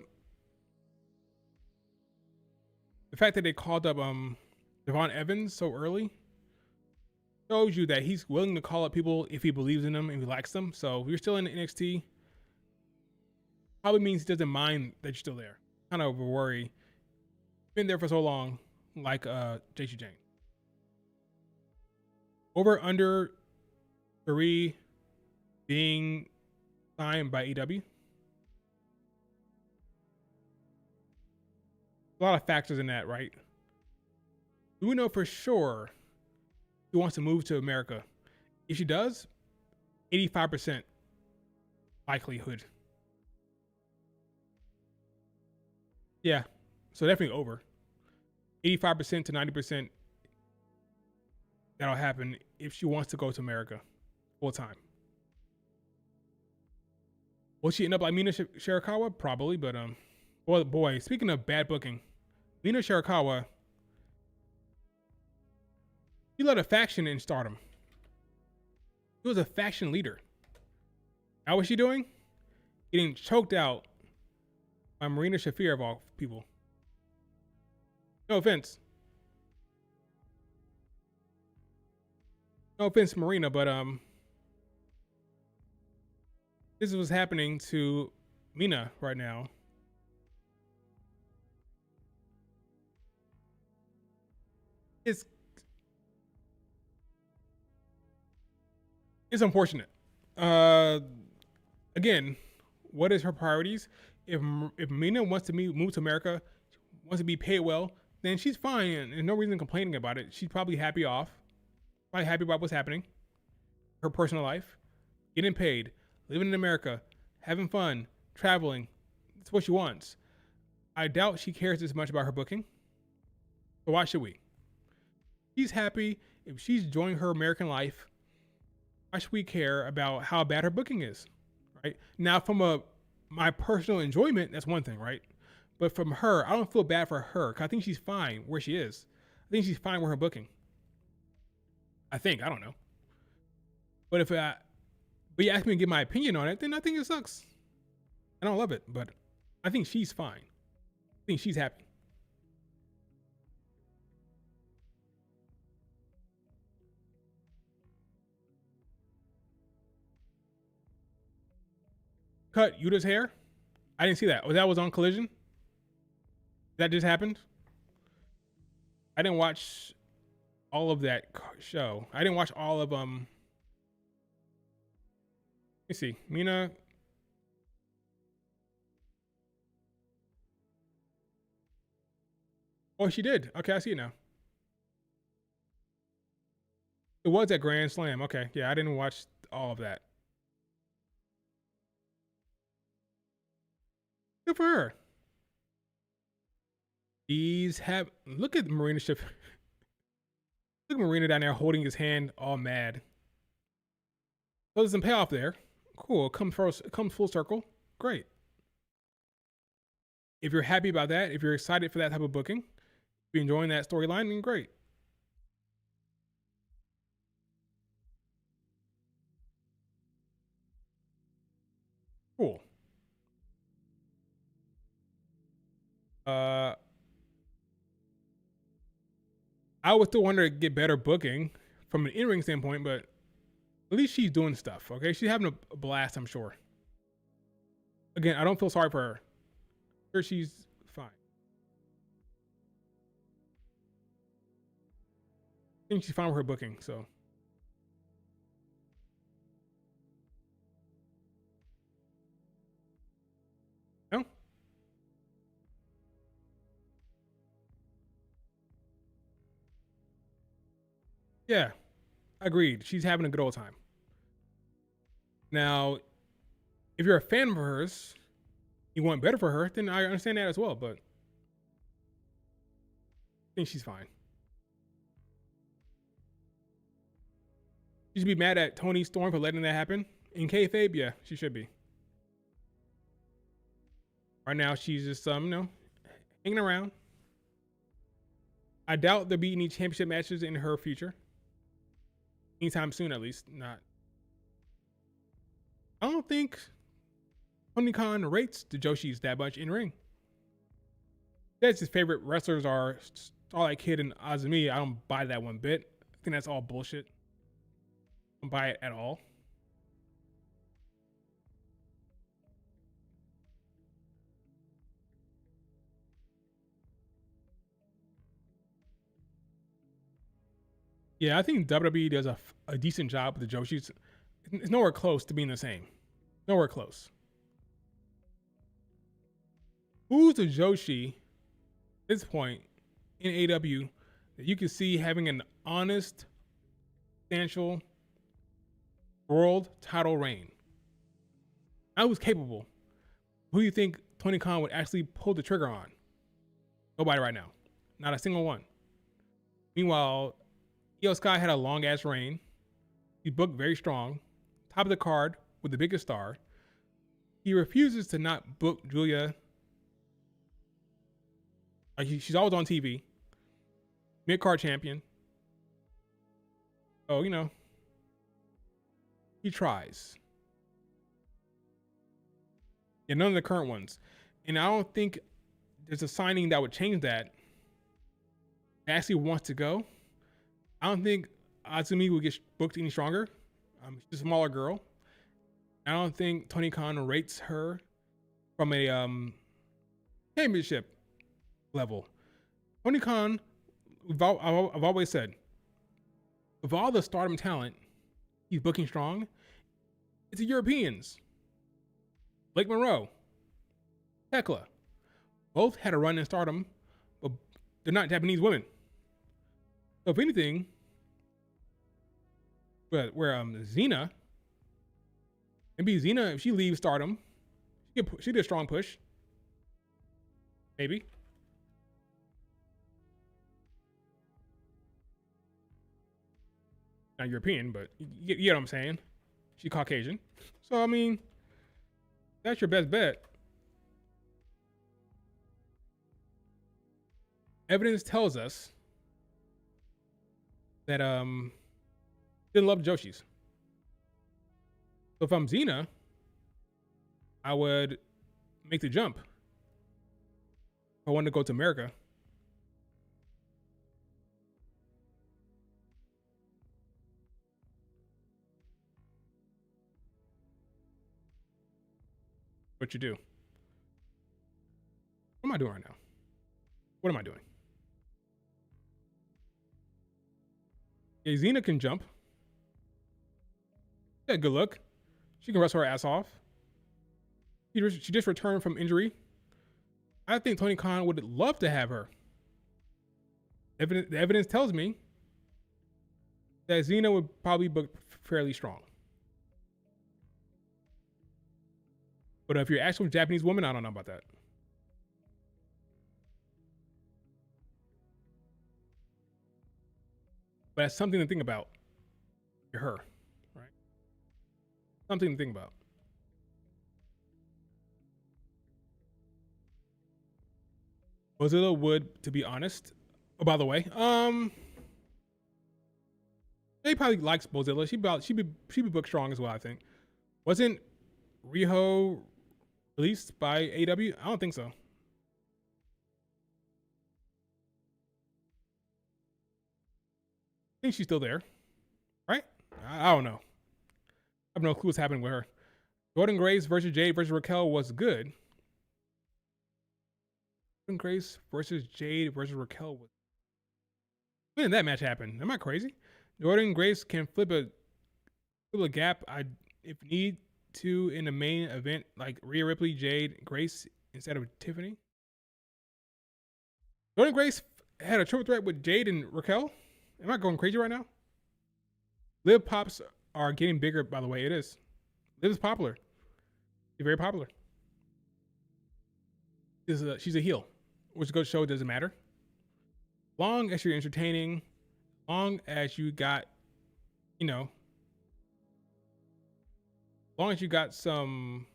Devon Evans so early shows you that he's willing to call up people if he believes in them and he likes them. So if you're still in NXT, probably means he doesn't mind that you're still there. Kind of a worry. Been there for so long, like Issy Jane. Over under 3 being signed by AEW. A lot of factors in that, right? Do we know for sure he wants to move to America? If she does, 85% likelihood. Yeah, so definitely over. 85% to 90% that'll happen if she wants to go to America full time. Will she end up like Mina Shirakawa? Probably, but boy, speaking of bad booking, Mina Shirakawa, he led a faction in Stardom. He was a faction leader. How was she doing? Getting choked out by Marina Shafir of all people. No offense. No offense, Marina, but this is what's happening to Mina right now. It's unfortunate. Again, what is her priorities? If Mina wants to move to America, wants to be paid well, then she's fine and there's no reason complaining about it. She's probably happy about what's happening. Her personal life, getting paid, living in America, having fun, traveling. That's what she wants. I doubt she cares as much about her booking. So why should we? She's happy. If she's enjoying her American life, why should we care about how bad her booking is? Right? Now, from my personal enjoyment, that's one thing, right? But from her, I don't feel bad for her because I think she's fine where she is. I think she's fine with her booking. I don't know. But but you ask me to give my opinion on it, then I think it sucks. I don't love it, but I think she's fine. I think she's happy. Cut Yuta's hair. I didn't see that. Oh, that was on Collision? That just happened? I didn't watch all of that show. I didn't watch all of Let me see, Mina. Oh, she did. Okay, I see it now. It was at Grand Slam. Okay, yeah, I didn't watch all of that. Good for her. These have look at Marina ship. Look at Marina down there holding his hand, all mad. So there's some payoff there. Cool. Come full circle. Great. If you're happy about that, if you're excited for that type of booking, if you're enjoying that storyline, then great. Cool. I would still want her to get better booking from an in-ring standpoint, but at least she's doing stuff. Okay, she's having a blast, I'm sure. Again, I don't feel sorry for her. Sure, she's fine. I think she's fine with her booking. So, no, yeah, agreed. She's having a good old time. Now, if you're a fan of hers, you want better for her, then I understand that as well. But I think she's fine. She should be mad at Tony Storm for letting that happen. In kayfabe, yeah, she should be. Right now, she's just hanging around. I doubt there'll be any championship matches in her future. Anytime soon, at least. Not. I don't think Tony Khan rates the Joshis that much in ring. That's his favorite wrestlers are Starlight Kid and Azumi. I don't buy that one bit. I think that's all bullshit. I don't buy it at all. Yeah, I think WWE does a decent job with the Joshis. It's nowhere close to being the same. Nowhere close. Who's a Joshi at this point in AEW that you can see having an honest, substantial world title reign? I was capable. Who do you think Tony Khan would actually pull the trigger on? Nobody right now. Not a single one. Meanwhile, Io Sky had a long ass reign. He booked very strong. Top of the card with the biggest star. He refuses to not book Julia. She's always on TV. Mid-card champion. Oh, he tries. Yeah, none of the current ones. And I don't think there's a signing that would change that. He actually wants to go. I don't think Azumi will get booked any stronger. She's a smaller girl. I don't think Tony Khan rates her from a championship level. Tony Khan, I've always said, of all the Stardom talent he's booking strong, it's the Europeans. Blake Monroe, Tekla, both had a run in Stardom, but they're not Japanese women. So if anything, where Xena, maybe Xena, if she leaves Stardom, she did a strong push. Maybe. Not European, but you get what I'm saying. She's Caucasian. So, I mean, that's your best bet. Evidence tells us that didn't love the Joshis. So if I'm Xena, I would make the jump. If I wanted to go to America. What you do? What am I doing right now? What am I doing? Yeah, Xena can jump. Yeah, good look. She can wrestle her ass off. She just returned from injury. I think Tony Khan would love to have her. The evidence tells me that Xena would probably be fairly strong. But if you're an actual Japanese woman, I don't know about that. But that's something to think about. You're her, right? Something to think about. Mozilla would, to be honest. Oh, by the way, he probably likes Mozilla. She'd be booked strong as well. I think. Wasn't Riho released by AEW? I don't think so. I think she's still there, right? I don't know. I have no clue what's happening with her. Jordan Grace versus Jade versus Raquel was good. Jordan Grace versus Jade versus Raquel was. When did that match happen? Am I crazy? Jordan Grace can flip a gap if need to in the main event, like Rhea Ripley, Jade, Grace instead of Tiffany. Jordan Grace had a triple threat with Jade and Raquel. Am I going crazy right now? Liv Pops are getting bigger, by the way. It is. Liv is popular. She's very popular. She's a heel, which goes to show it doesn't matter. Long as you're entertaining, long as you got, long as you got some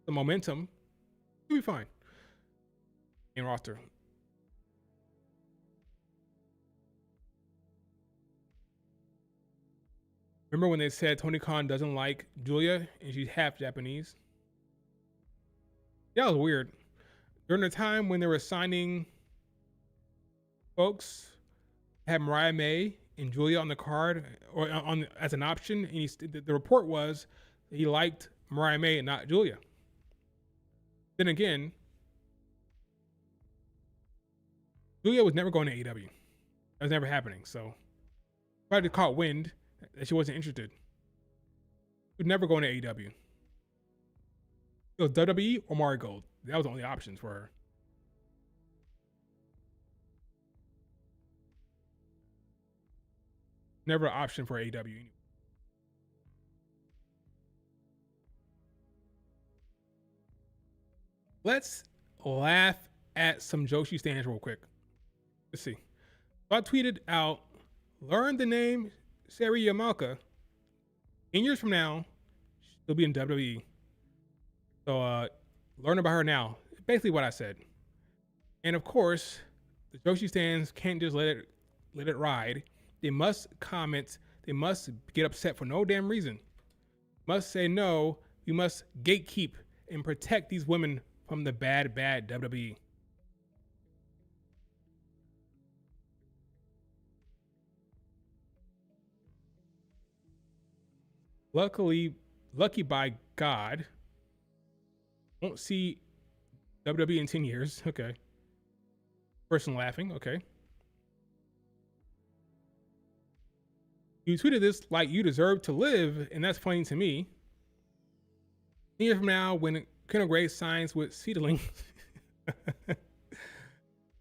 momentum, you'll be fine. In roster. Remember when they said Tony Khan doesn't like Julia and she's half Japanese? That was weird. During the time when they were signing folks, had Mariah May and Julia on the card or on as an option, and the report was that he liked Mariah May and not Julia. Then again, Julia was never going to AEW. That was never happening. So tried to caught wind that she wasn't interested. She was never going to AEW. It was WWE or Marigold. That was the only options for her. Never an option for AEW. Let's laugh at some Joshi stands real quick. Let's see. So I tweeted out, learn the name Sari Yamaoka. 10 years from now, she'll be in WWE. So learn about her now. Basically what I said. And of course, the Joshi stands can't just let it ride. They must comment. They must get upset for no damn reason. Must say no. We must gatekeep and protect these women from the bad WWE. Lucky by God, won't see WWE in 10 years. Okay. Person laughing. Okay. You tweeted this like you deserve to live, and that's funny to me. 10 years from now, when Kendall Grace signs with Seedling,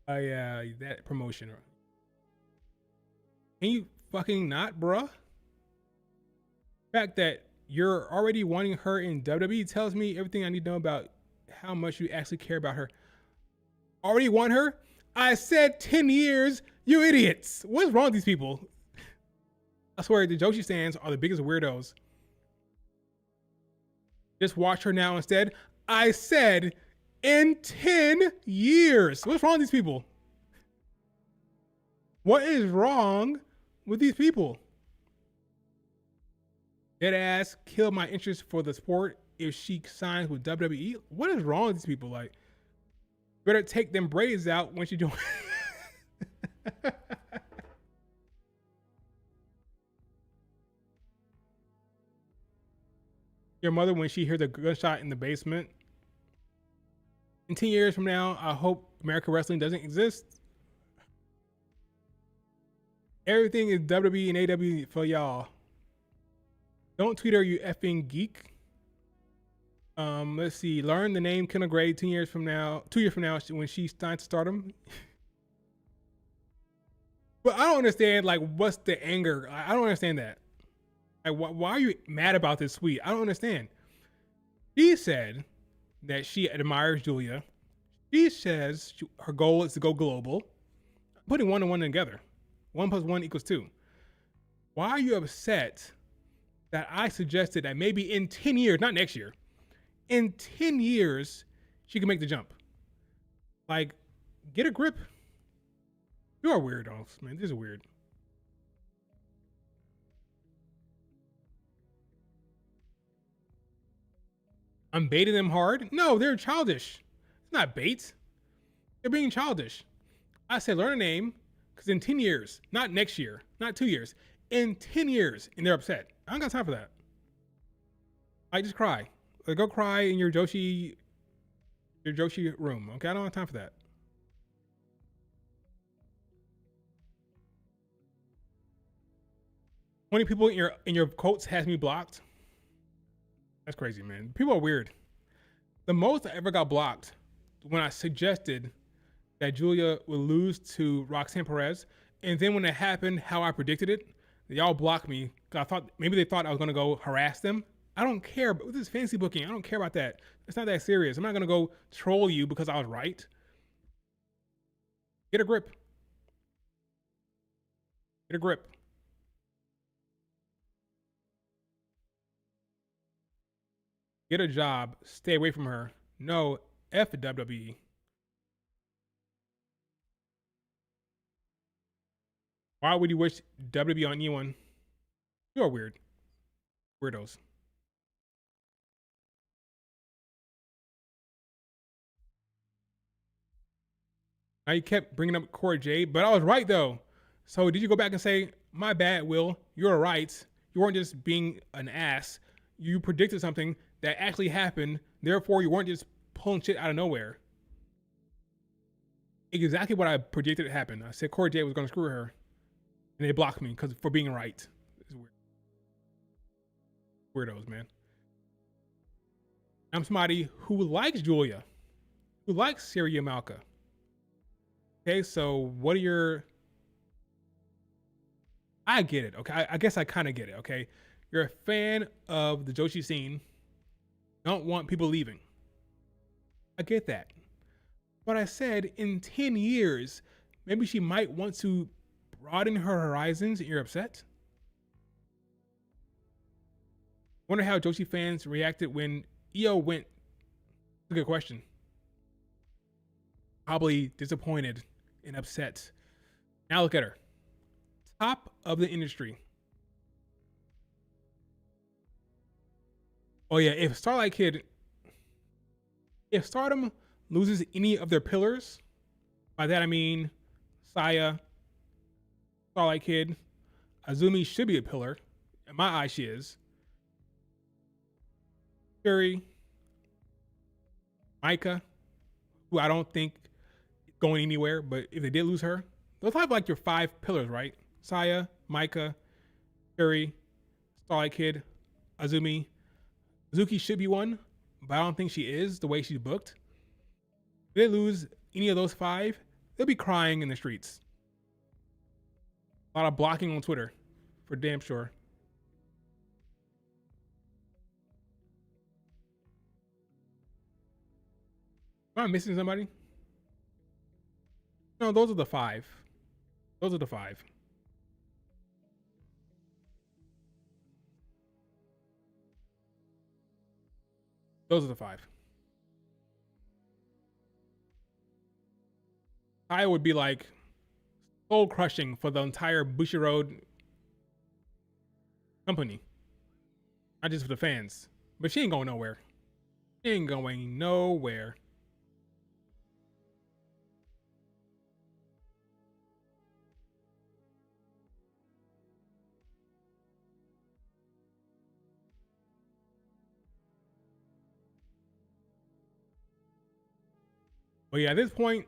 yeah, that promotion. Can you fucking not, bruh? The fact that you're already wanting her in WWE tells me everything I need to know about how much you actually care about her. Already want her? I said 10 years, you idiots. What's wrong with these people? I swear the Joshi stands are the biggest weirdos. Just watch her now instead. I said in 10 years. What's wrong with these people? What is wrong with these people? Dead ass kill my interest for the sport if she signs with WWE. What is wrong with these people? Like, better take them braids out when she doing. Your mother when she hears a gunshot in the basement. In 10 years from now, I hope American wrestling doesn't exist. Everything is WWE and AEW for y'all. Don't tweet her, you effing geek. Let's see. Learn the name Kendall Gray 2 years from now. 2 years from now, when she starts to stardom. But I don't understand. Like, what's the anger? I don't understand that. Like, why are you mad about this tweet? I don't understand. She said that she admires Julia. She says her goal is to go global. Putting 1 and 1 together. 1 + 1 = 2. Why are you upset that I suggested that maybe in 10 years, not next year, in 10 years, she can make the jump? Like, get a grip. You are weirdos, man. This is weird. I'm baiting them hard. No, they're childish. It's not bait. They're being childish. I said learn a name because in 10 years, not next year, not 2 years, in 10 years, and they're upset. I don't got time for that. I just cry. Like, go cry in your Joshi room. Okay, I don't have time for that. How many people in your quotes has me blocked? That's crazy, man. People are weird. The most I ever got blocked when I suggested that Julia would lose to Roxanne Perez, and then when it happened, how I predicted it, they all blocked me. I thought maybe they thought I was gonna go harass them. I don't care. But with this fancy booking, I don't care about that. It's not that serious. I'm not gonna go troll you because I was right. Get a grip. Get a grip. Get a job. Stay away from her. No, F WWE. Why would you wish WWE on anyone? You're weird. Weirdos. Now you kept bringing up Cora Jade, but I was right though. So did you go back and say, my bad, Will, you're right. You weren't just being an ass. You predicted something that actually happened. Therefore, you weren't just pulling shit out of nowhere. Exactly what I predicted happened. I said Cora Jade was going to screw her, and they blocked me for being right. It's weird. Weirdos, man. I'm somebody who likes Julia, who likes Syria Malka. Okay, so what are your... I get it, okay? I guess I kind of get it, okay? You're a fan of the Joshi scene. Don't want people leaving. I get that. But I said in 10 years, maybe she might want to broaden her horizons and you're upset? Wonder how Joshi fans reacted when Io went. That's a good question. Probably disappointed and upset. Now look at her. Top of the industry. Oh yeah, if Stardom loses any of their pillars, by that I mean Saya, Starlight Kid, Azumi should be a pillar. In my eyes, she is. Fury, Micah, who I don't think going anywhere, but if they did lose her, those have like your 5 pillars, right? Saya, Micah, Fury, Starlight Kid, Azumi. Suzuki should be one, but I don't think she is the way she's booked. If they lose any of those 5, they'll be crying in the streets. A lot of blocking on Twitter, for damn sure. Am I missing somebody? No, those are the 5. Those are the 5. Those are the 5. I would be like soul crushing for the entire Bushiroad company, not just for the fans. But she ain't going nowhere. She ain't going nowhere. But yeah, at this point,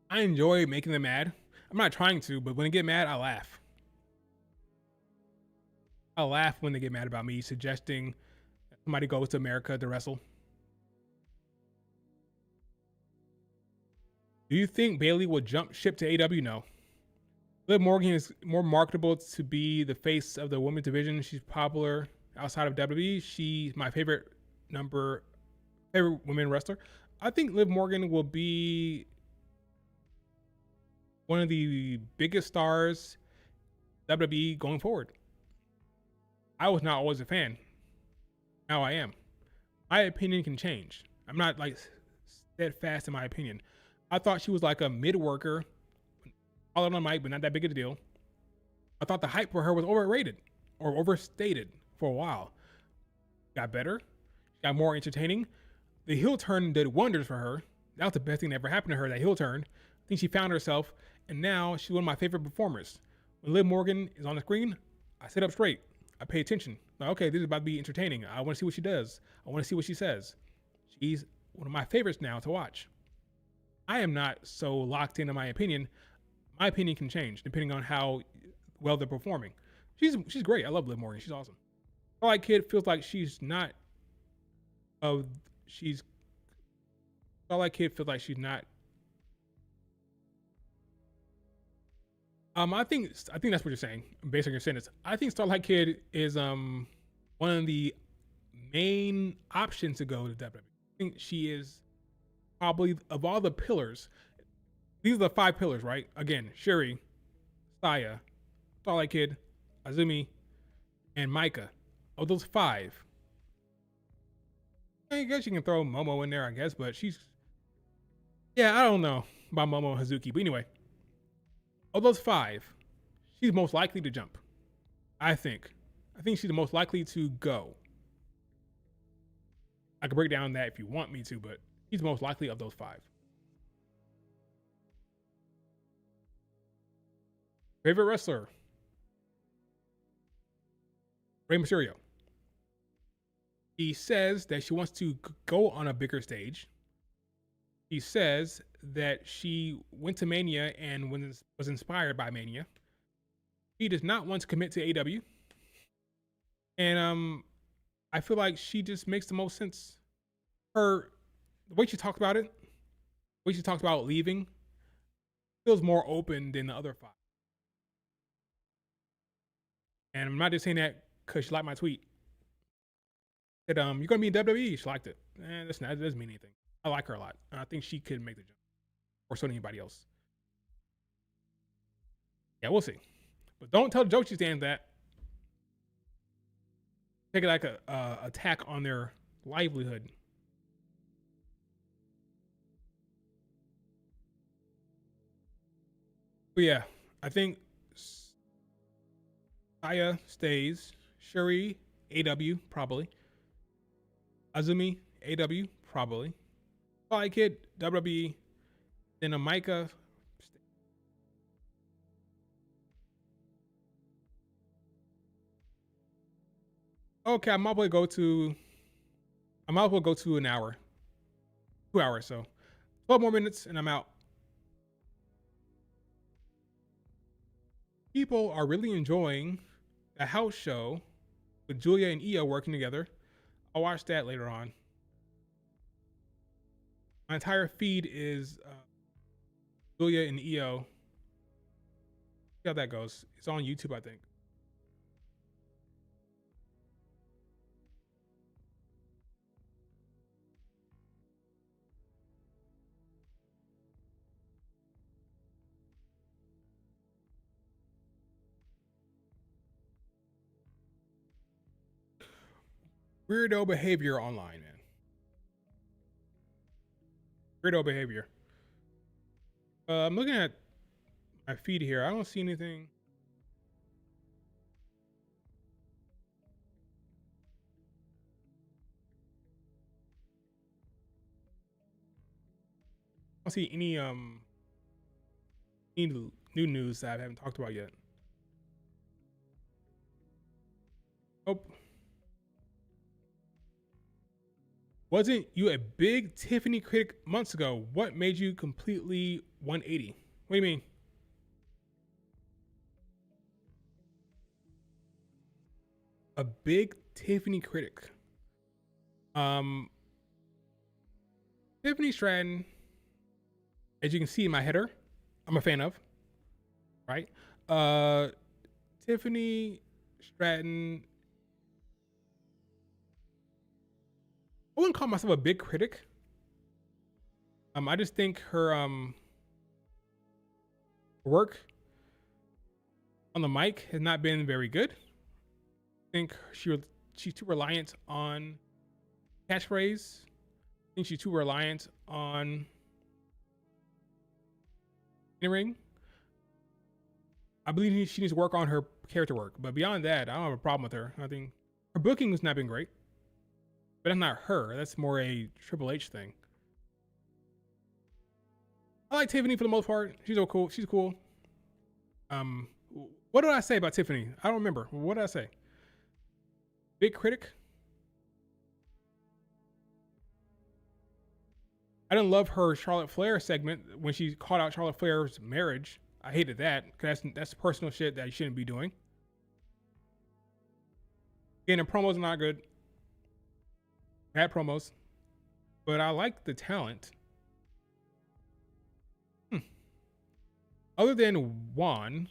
I enjoy making them mad. I'm not trying to, but when they get mad, I laugh. I laugh when they get mad about me suggesting somebody goes to America to wrestle. Do you think Bayley will jump ship to AEW? No. Liv Morgan is more marketable to be the face of the women's division. She's popular outside of WWE. She's my favorite women wrestler. I think Liv Morgan will be one of the biggest stars WWE going forward. I was not always a fan. Now I am. My opinion can change. I'm not like steadfast in my opinion. I thought she was like a mid worker, all on the mic, but not that big of a deal. I thought the hype for her was overrated or overstated for a while. Got better, got more entertaining. The heel turn did wonders for her. That was the best thing that ever happened to her, that heel turn. I think she found herself, and now she's one of my favorite performers. When Liv Morgan is on the screen, I sit up straight. I pay attention. Like, okay, this is about to be entertaining. I want to see what she does. I want to see what she says. She's one of my favorites now to watch. I am not so locked into my opinion. My opinion can change depending on how well they're performing. She's great. I love Liv Morgan. She's awesome. Starlight Kid feels like she's not. Starlight Kid feels like she's not. I think that's what you're saying based on your sentence. I think Starlight Kid is one of the main options to go to WWE. I think she is probably, of all the pillars, these are the 5 pillars, right? Again, Shuri, Saya, Starlight Kid, Azumi, and Micah. Of those 5, I guess you can throw Momo in there, I guess, but I don't know about Momo Hazuki. But anyway, of those 5, she's most likely to jump. I think she's the most likely to go. I could break down that if you want me to, but she's most likely of those 5. Favorite wrestler? Rey Mysterio. He says that she wants to go on a bigger stage. He says that she went to Mania and was inspired by Mania. She does not want to commit to AEW. And I feel like she just makes the most sense. The way she talked about it, the way she talks about leaving, feels more open than the other 5. And I'm not just saying that because she liked my tweet. Said, you're going to be in WWE. She liked it. That doesn't mean anything. I like her a lot. And I think she could make the jump. Or so anybody else. Yeah, we'll see. But don't tell the Joshi stands that. Take it like a attack on their livelihood. But yeah, I think Saya stays. Shuri, AW, probably. Azumi, AW, probably. Starlight Kid, WWE. Then a Micah. Okay, I might as well go to an hour. 2 hours, so 12 more minutes and I'm out. People are really enjoying the house show with Julia and Io working together. I'll watch that later on. My entire feed is Julia and Io. See how that goes. It's on YouTube, I think. Weirdo behavior online, man. Weirdo behavior. I'm looking at my feed here. I don't see anything. I don't see any new news that I haven't talked about yet. Oh. Wasn't you a big Tiffany critic months ago? What made you completely 180? What do you mean? a big Tiffany critic. Um, Tiffany Stratton, as you can see in my header, I'm a fan of. Right? Uh, Tiffany Stratton. I wouldn't call myself a big critic. I just think her work on the mic has not been very good. I think she's too reliant on catchphrase. I think she's too reliant on in ring. I believe she needs to work on her character work, but beyond that, I don't have a problem with her. I think her booking has not been great, but that's not her. That's more a Triple H thing. I like Tiffany for the most part. She's cool. She's cool. What did I say about Tiffany? I don't remember. What did I say? Big critic. I didn't love her Charlotte Flair segment when she called out Charlotte Flair's marriage. I hated that because that's personal shit that you shouldn't be doing. Again, the promos are not good. Bad promos. But I like the talent. Other than Juan,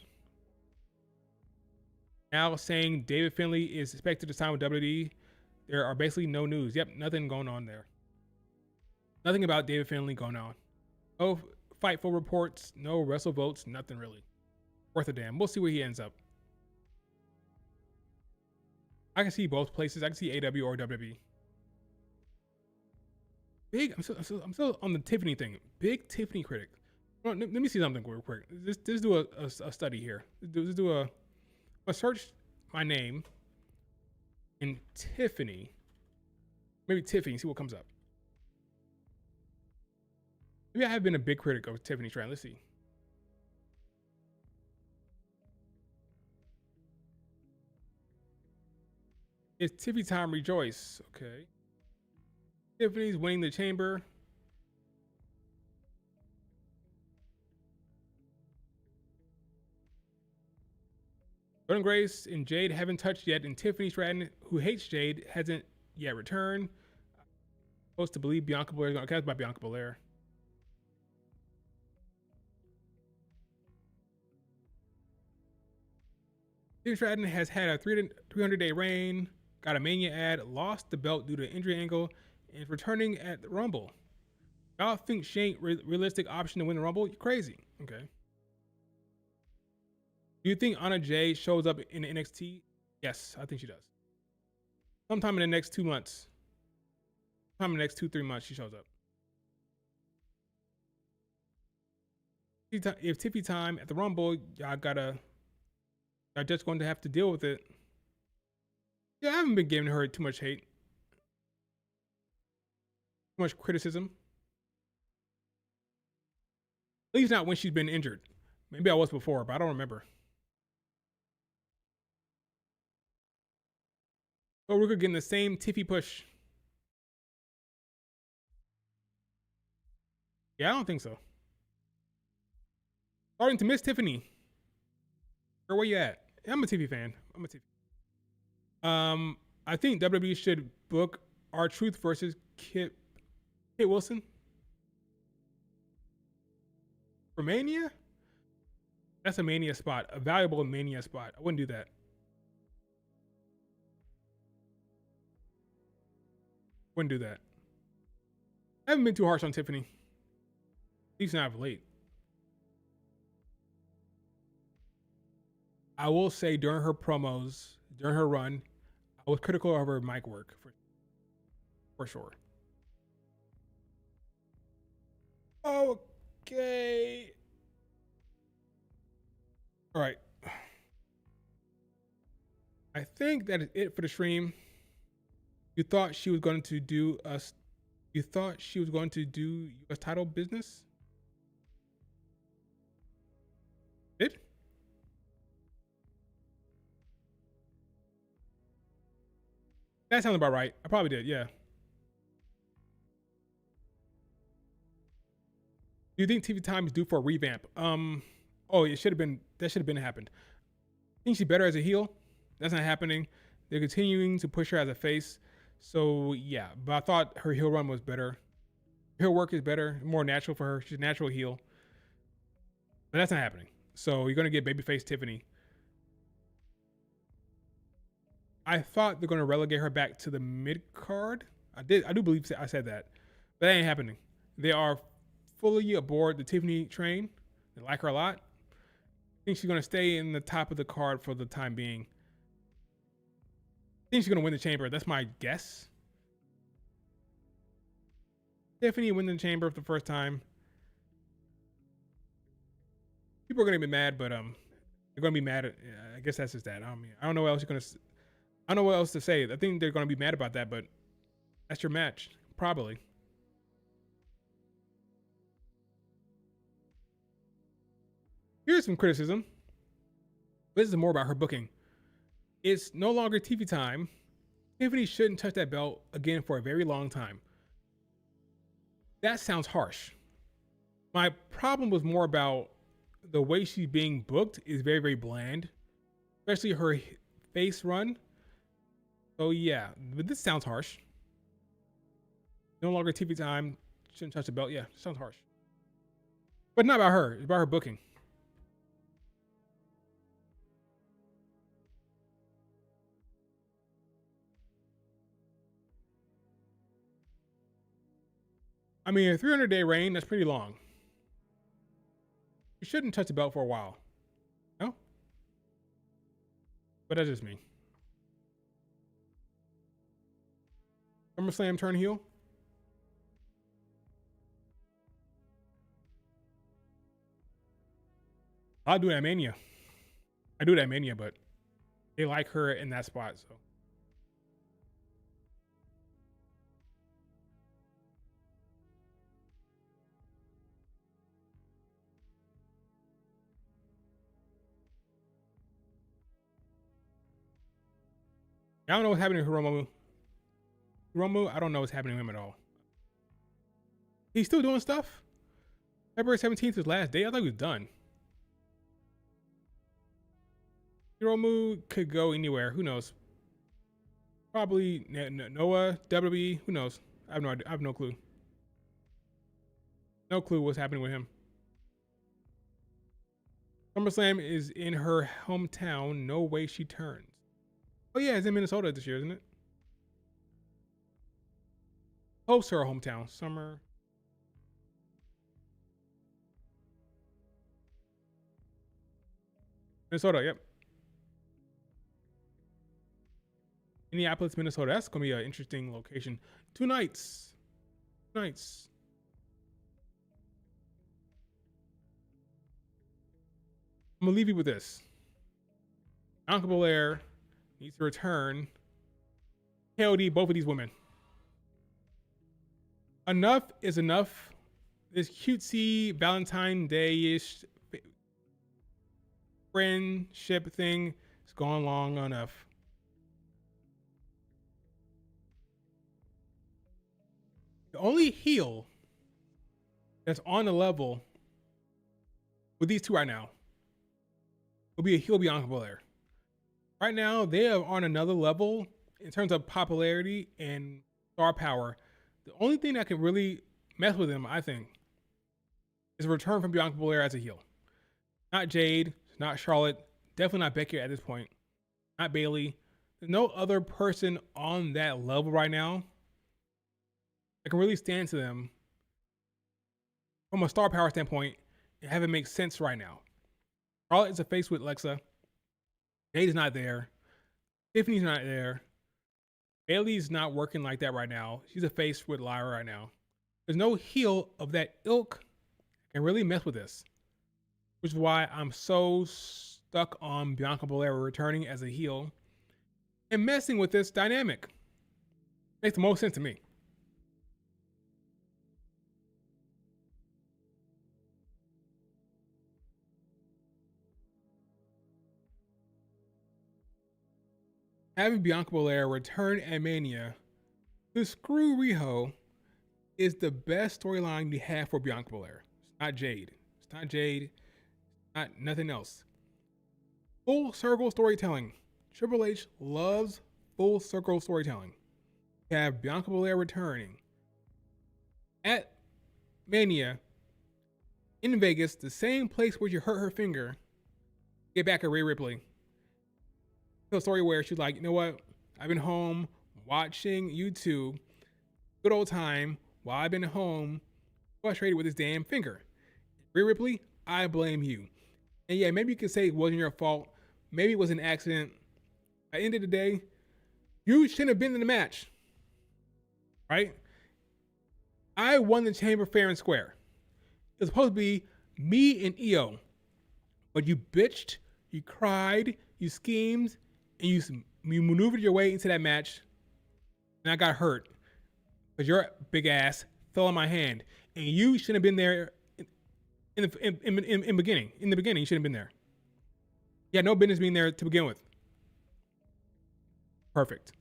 now saying David Finlay is expected to sign with WWE, there are basically no news. Yep, nothing going on there. Nothing about David Finlay going on. No Fightful reports, no Wrestle votes, nothing really. Worth a damn. We'll see where he ends up. I can see both places. I can see AEW or WWE. Big. I'm still on the Tiffany thing. Big Tiffany critic. Let me see something real quick. Just do a study here. Just do a search my name in Tiffany. Maybe Tiffany. See what comes up. Maybe I have been a big critic of Tiffany Stratton. Let's see. It's Tiffany time. Rejoice. Okay. Tiffany's winning the chamber. Jordan Grace and Jade haven't touched yet, and Tiffany Stratton, who hates Jade, hasn't yet returned. Supposed to believe Bianca Belair is going to cast by Bianca Belair. Tiffany Stratton has had a 300-day reign, got a Mania ad, lost the belt due to injury angle, and is returning at the Rumble. Y'all think she ain't realistic option to win the Rumble? You're crazy. Okay. Do you think Anna Jay shows up in NXT? Yes, I think she does. Sometime in the next 2 months. Sometime in the next 2-3 months, she shows up. If Tiffy time at the Rumble, y'all just going to have to deal with it. Yeah, I haven't been giving her too much hate. Too much criticism. At least not when she's been injured. Maybe I was before, but I don't remember. So we're getting the same Tiffy push. Yeah, I don't think so. Starting to miss Tiffany. Where you at? I'm a Tiffy fan. I'm a Tiffy. I think WWE should book R-Truth versus Kit Wilson for Mania. That's a Mania spot, a valuable Mania spot. I wouldn't do that. Wouldn't do that. I haven't been too harsh on Tiffany. At least not of late. I will say during her promos, during her run, I was critical of her mic work for sure. Okay. All right. I think that is it for the stream. You thought she was going to do US title business? Did? That sounds about right. I probably did, yeah. Do you think TV Time is due for a revamp? That should have been happened. I think she's better as a heel. That's not happening. They're continuing to push her as a face. So yeah, but I thought her heel run was better. Heel work is better, more natural for her. She's a natural heel, but that's not happening. So you're gonna get babyface Tiffany. I thought they're gonna relegate her back to the mid card. I do believe I said that, but that ain't happening. They are fully aboard the Tiffany train. They like her a lot. I think she's gonna stay in the top of the card for the time being. I think she's gonna win the chamber. That's my guess. Tiffany win the chamber for the first time. People are gonna be mad, but they're gonna be mad at. I guess that's just that. I don't know what else you're gonna. I don't know what else to say. I think they're gonna be mad about that, but that's your match, probably. Here's some criticism. This is more about her booking. It's no longer TV time. Tiffany shouldn't touch that belt again for a very long time. That sounds harsh. My problem was more about the way she's being booked is very, very bland, especially her face run. So yeah, but this sounds harsh. No longer TV time. Shouldn't touch the belt. Yeah, sounds harsh. But not about her. It's about her booking. I mean, a 300-day reign, that's pretty long. You shouldn't touch the belt for a while. No? But that's just me. SummerSlam turn heel? I'll do that Mania. I do that Mania, but they like her in that spot, so. I don't know what's happening to Hiromu. I don't know what's happening to him at all. He's still doing stuff? February 17th is his last day? I thought he was done. Hiromu could go anywhere. Who knows? Probably Noah, WWE. Who knows? I have no idea. I have no clue. No clue what's happening with him. SummerSlam is in her hometown. No way she turns. Oh yeah, it's in Minnesota this year, isn't it? Close to her hometown. Summer. Minnesota, yep. Minneapolis, Minnesota. That's gonna be an interesting location. 2 nights. 2 nights. I'm gonna leave you with this. Bianca Belair needs to return. KOD, both of these women. Enough is enough. This cutesy Valentine Day-ish friendship thing has gone long enough. The only heel that's on the level with these two right now will be a heel Bianca Belair. Right now, they are on another level in terms of popularity and star power. The only thing that can really mess with them, I think, is a return from Bianca Belair as a heel. Not Jade, not Charlotte, definitely not Becky at this point, not Bayley. There's no other person on that level right now that can really stand to them from a star power standpoint and have it make sense right now. Charlotte is a face with Alexa. Jade is not there. Tiffany's not there. Bayley's not working like that right now. She's a face with Lyra right now. There's no heel of that ilk that can really mess with this, which is why I'm so stuck on Bianca Belair returning as a heel and messing with this dynamic. Makes the most sense to me. Having Bianca Belair return at Mania to screw Riho is the best storyline we have for Bianca Belair. It's not Jade. It's not Jade. It's not nothing else. Full circle storytelling. Triple H loves full circle storytelling. You have Bianca Belair returning at Mania in Vegas, the same place where you hurt her finger. Get back at Rhea Ripley. A story where she's like, you know what? I've been home watching YouTube, good old time, while I've been home frustrated with this damn finger. Rhea Ripley, I blame you. And yeah, maybe you could say it wasn't your fault. Maybe it was an accident. At the end of the day, you shouldn't have been in the match. Right? I won the chamber fair and square. It was supposed to be me and Io. But you bitched, you cried, you schemed, and you maneuvered your way into that match. And I got hurt. Because your big ass fell on my hand. And you shouldn't have been there in the beginning. In the beginning, you shouldn't have been there. You had no business being there to begin with. Perfect.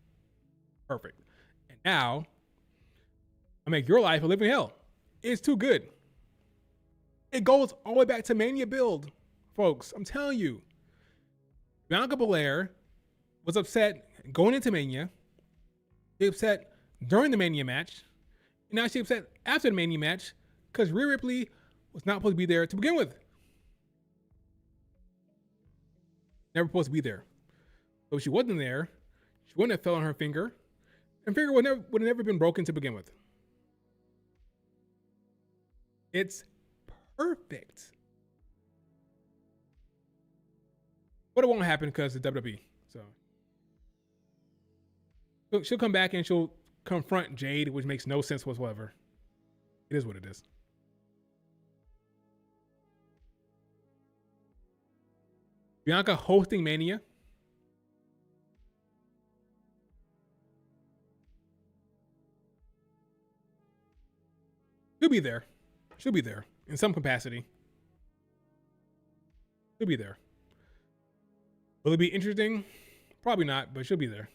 And now, I make your life a living hell. It's too good. It goes all the way back to Mania build, folks. I'm telling you. Bianca Belair was upset going into Mania. She was upset during the Mania match. And now she's upset after the Mania match because Rhea Ripley was not supposed to be there to begin with. Never supposed to be there. So if she wasn't there, she wouldn't have fell on her finger. And finger would have never been broken to begin with. It's perfect. But it won't happen because it's WWE. So she'll come back and she'll confront Jade, which makes no sense whatsoever. It is what it is. Bianca hosting Mania. She'll be there. She'll be there in some capacity. She'll be there. Will it be interesting? Probably not, but she'll be there.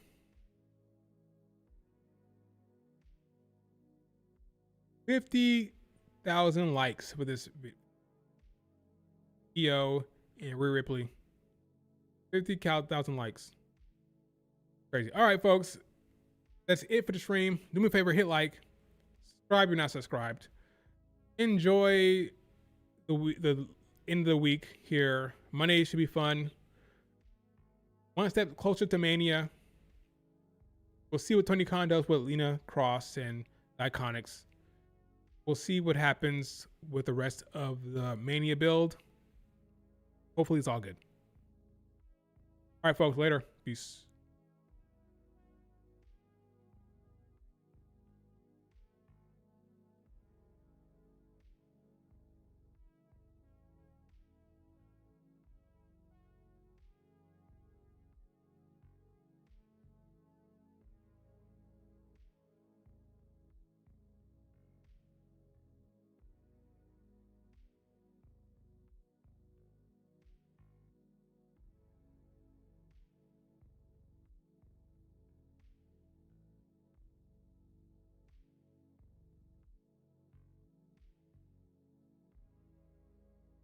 $50,000 likes for this video and Rhea Ripley. 50,000 likes. Crazy. All right, folks. That's it for the stream. Do me a favor, hit like. Subscribe if you're not subscribed. Enjoy the end of the week here. Monday should be fun. One step closer to Mania. We'll see what Tony Khan does with Lena Cross and the Iconics. We'll see what happens with the rest of the Mania build. Hopefully it's all good. All right, folks. Later. Peace.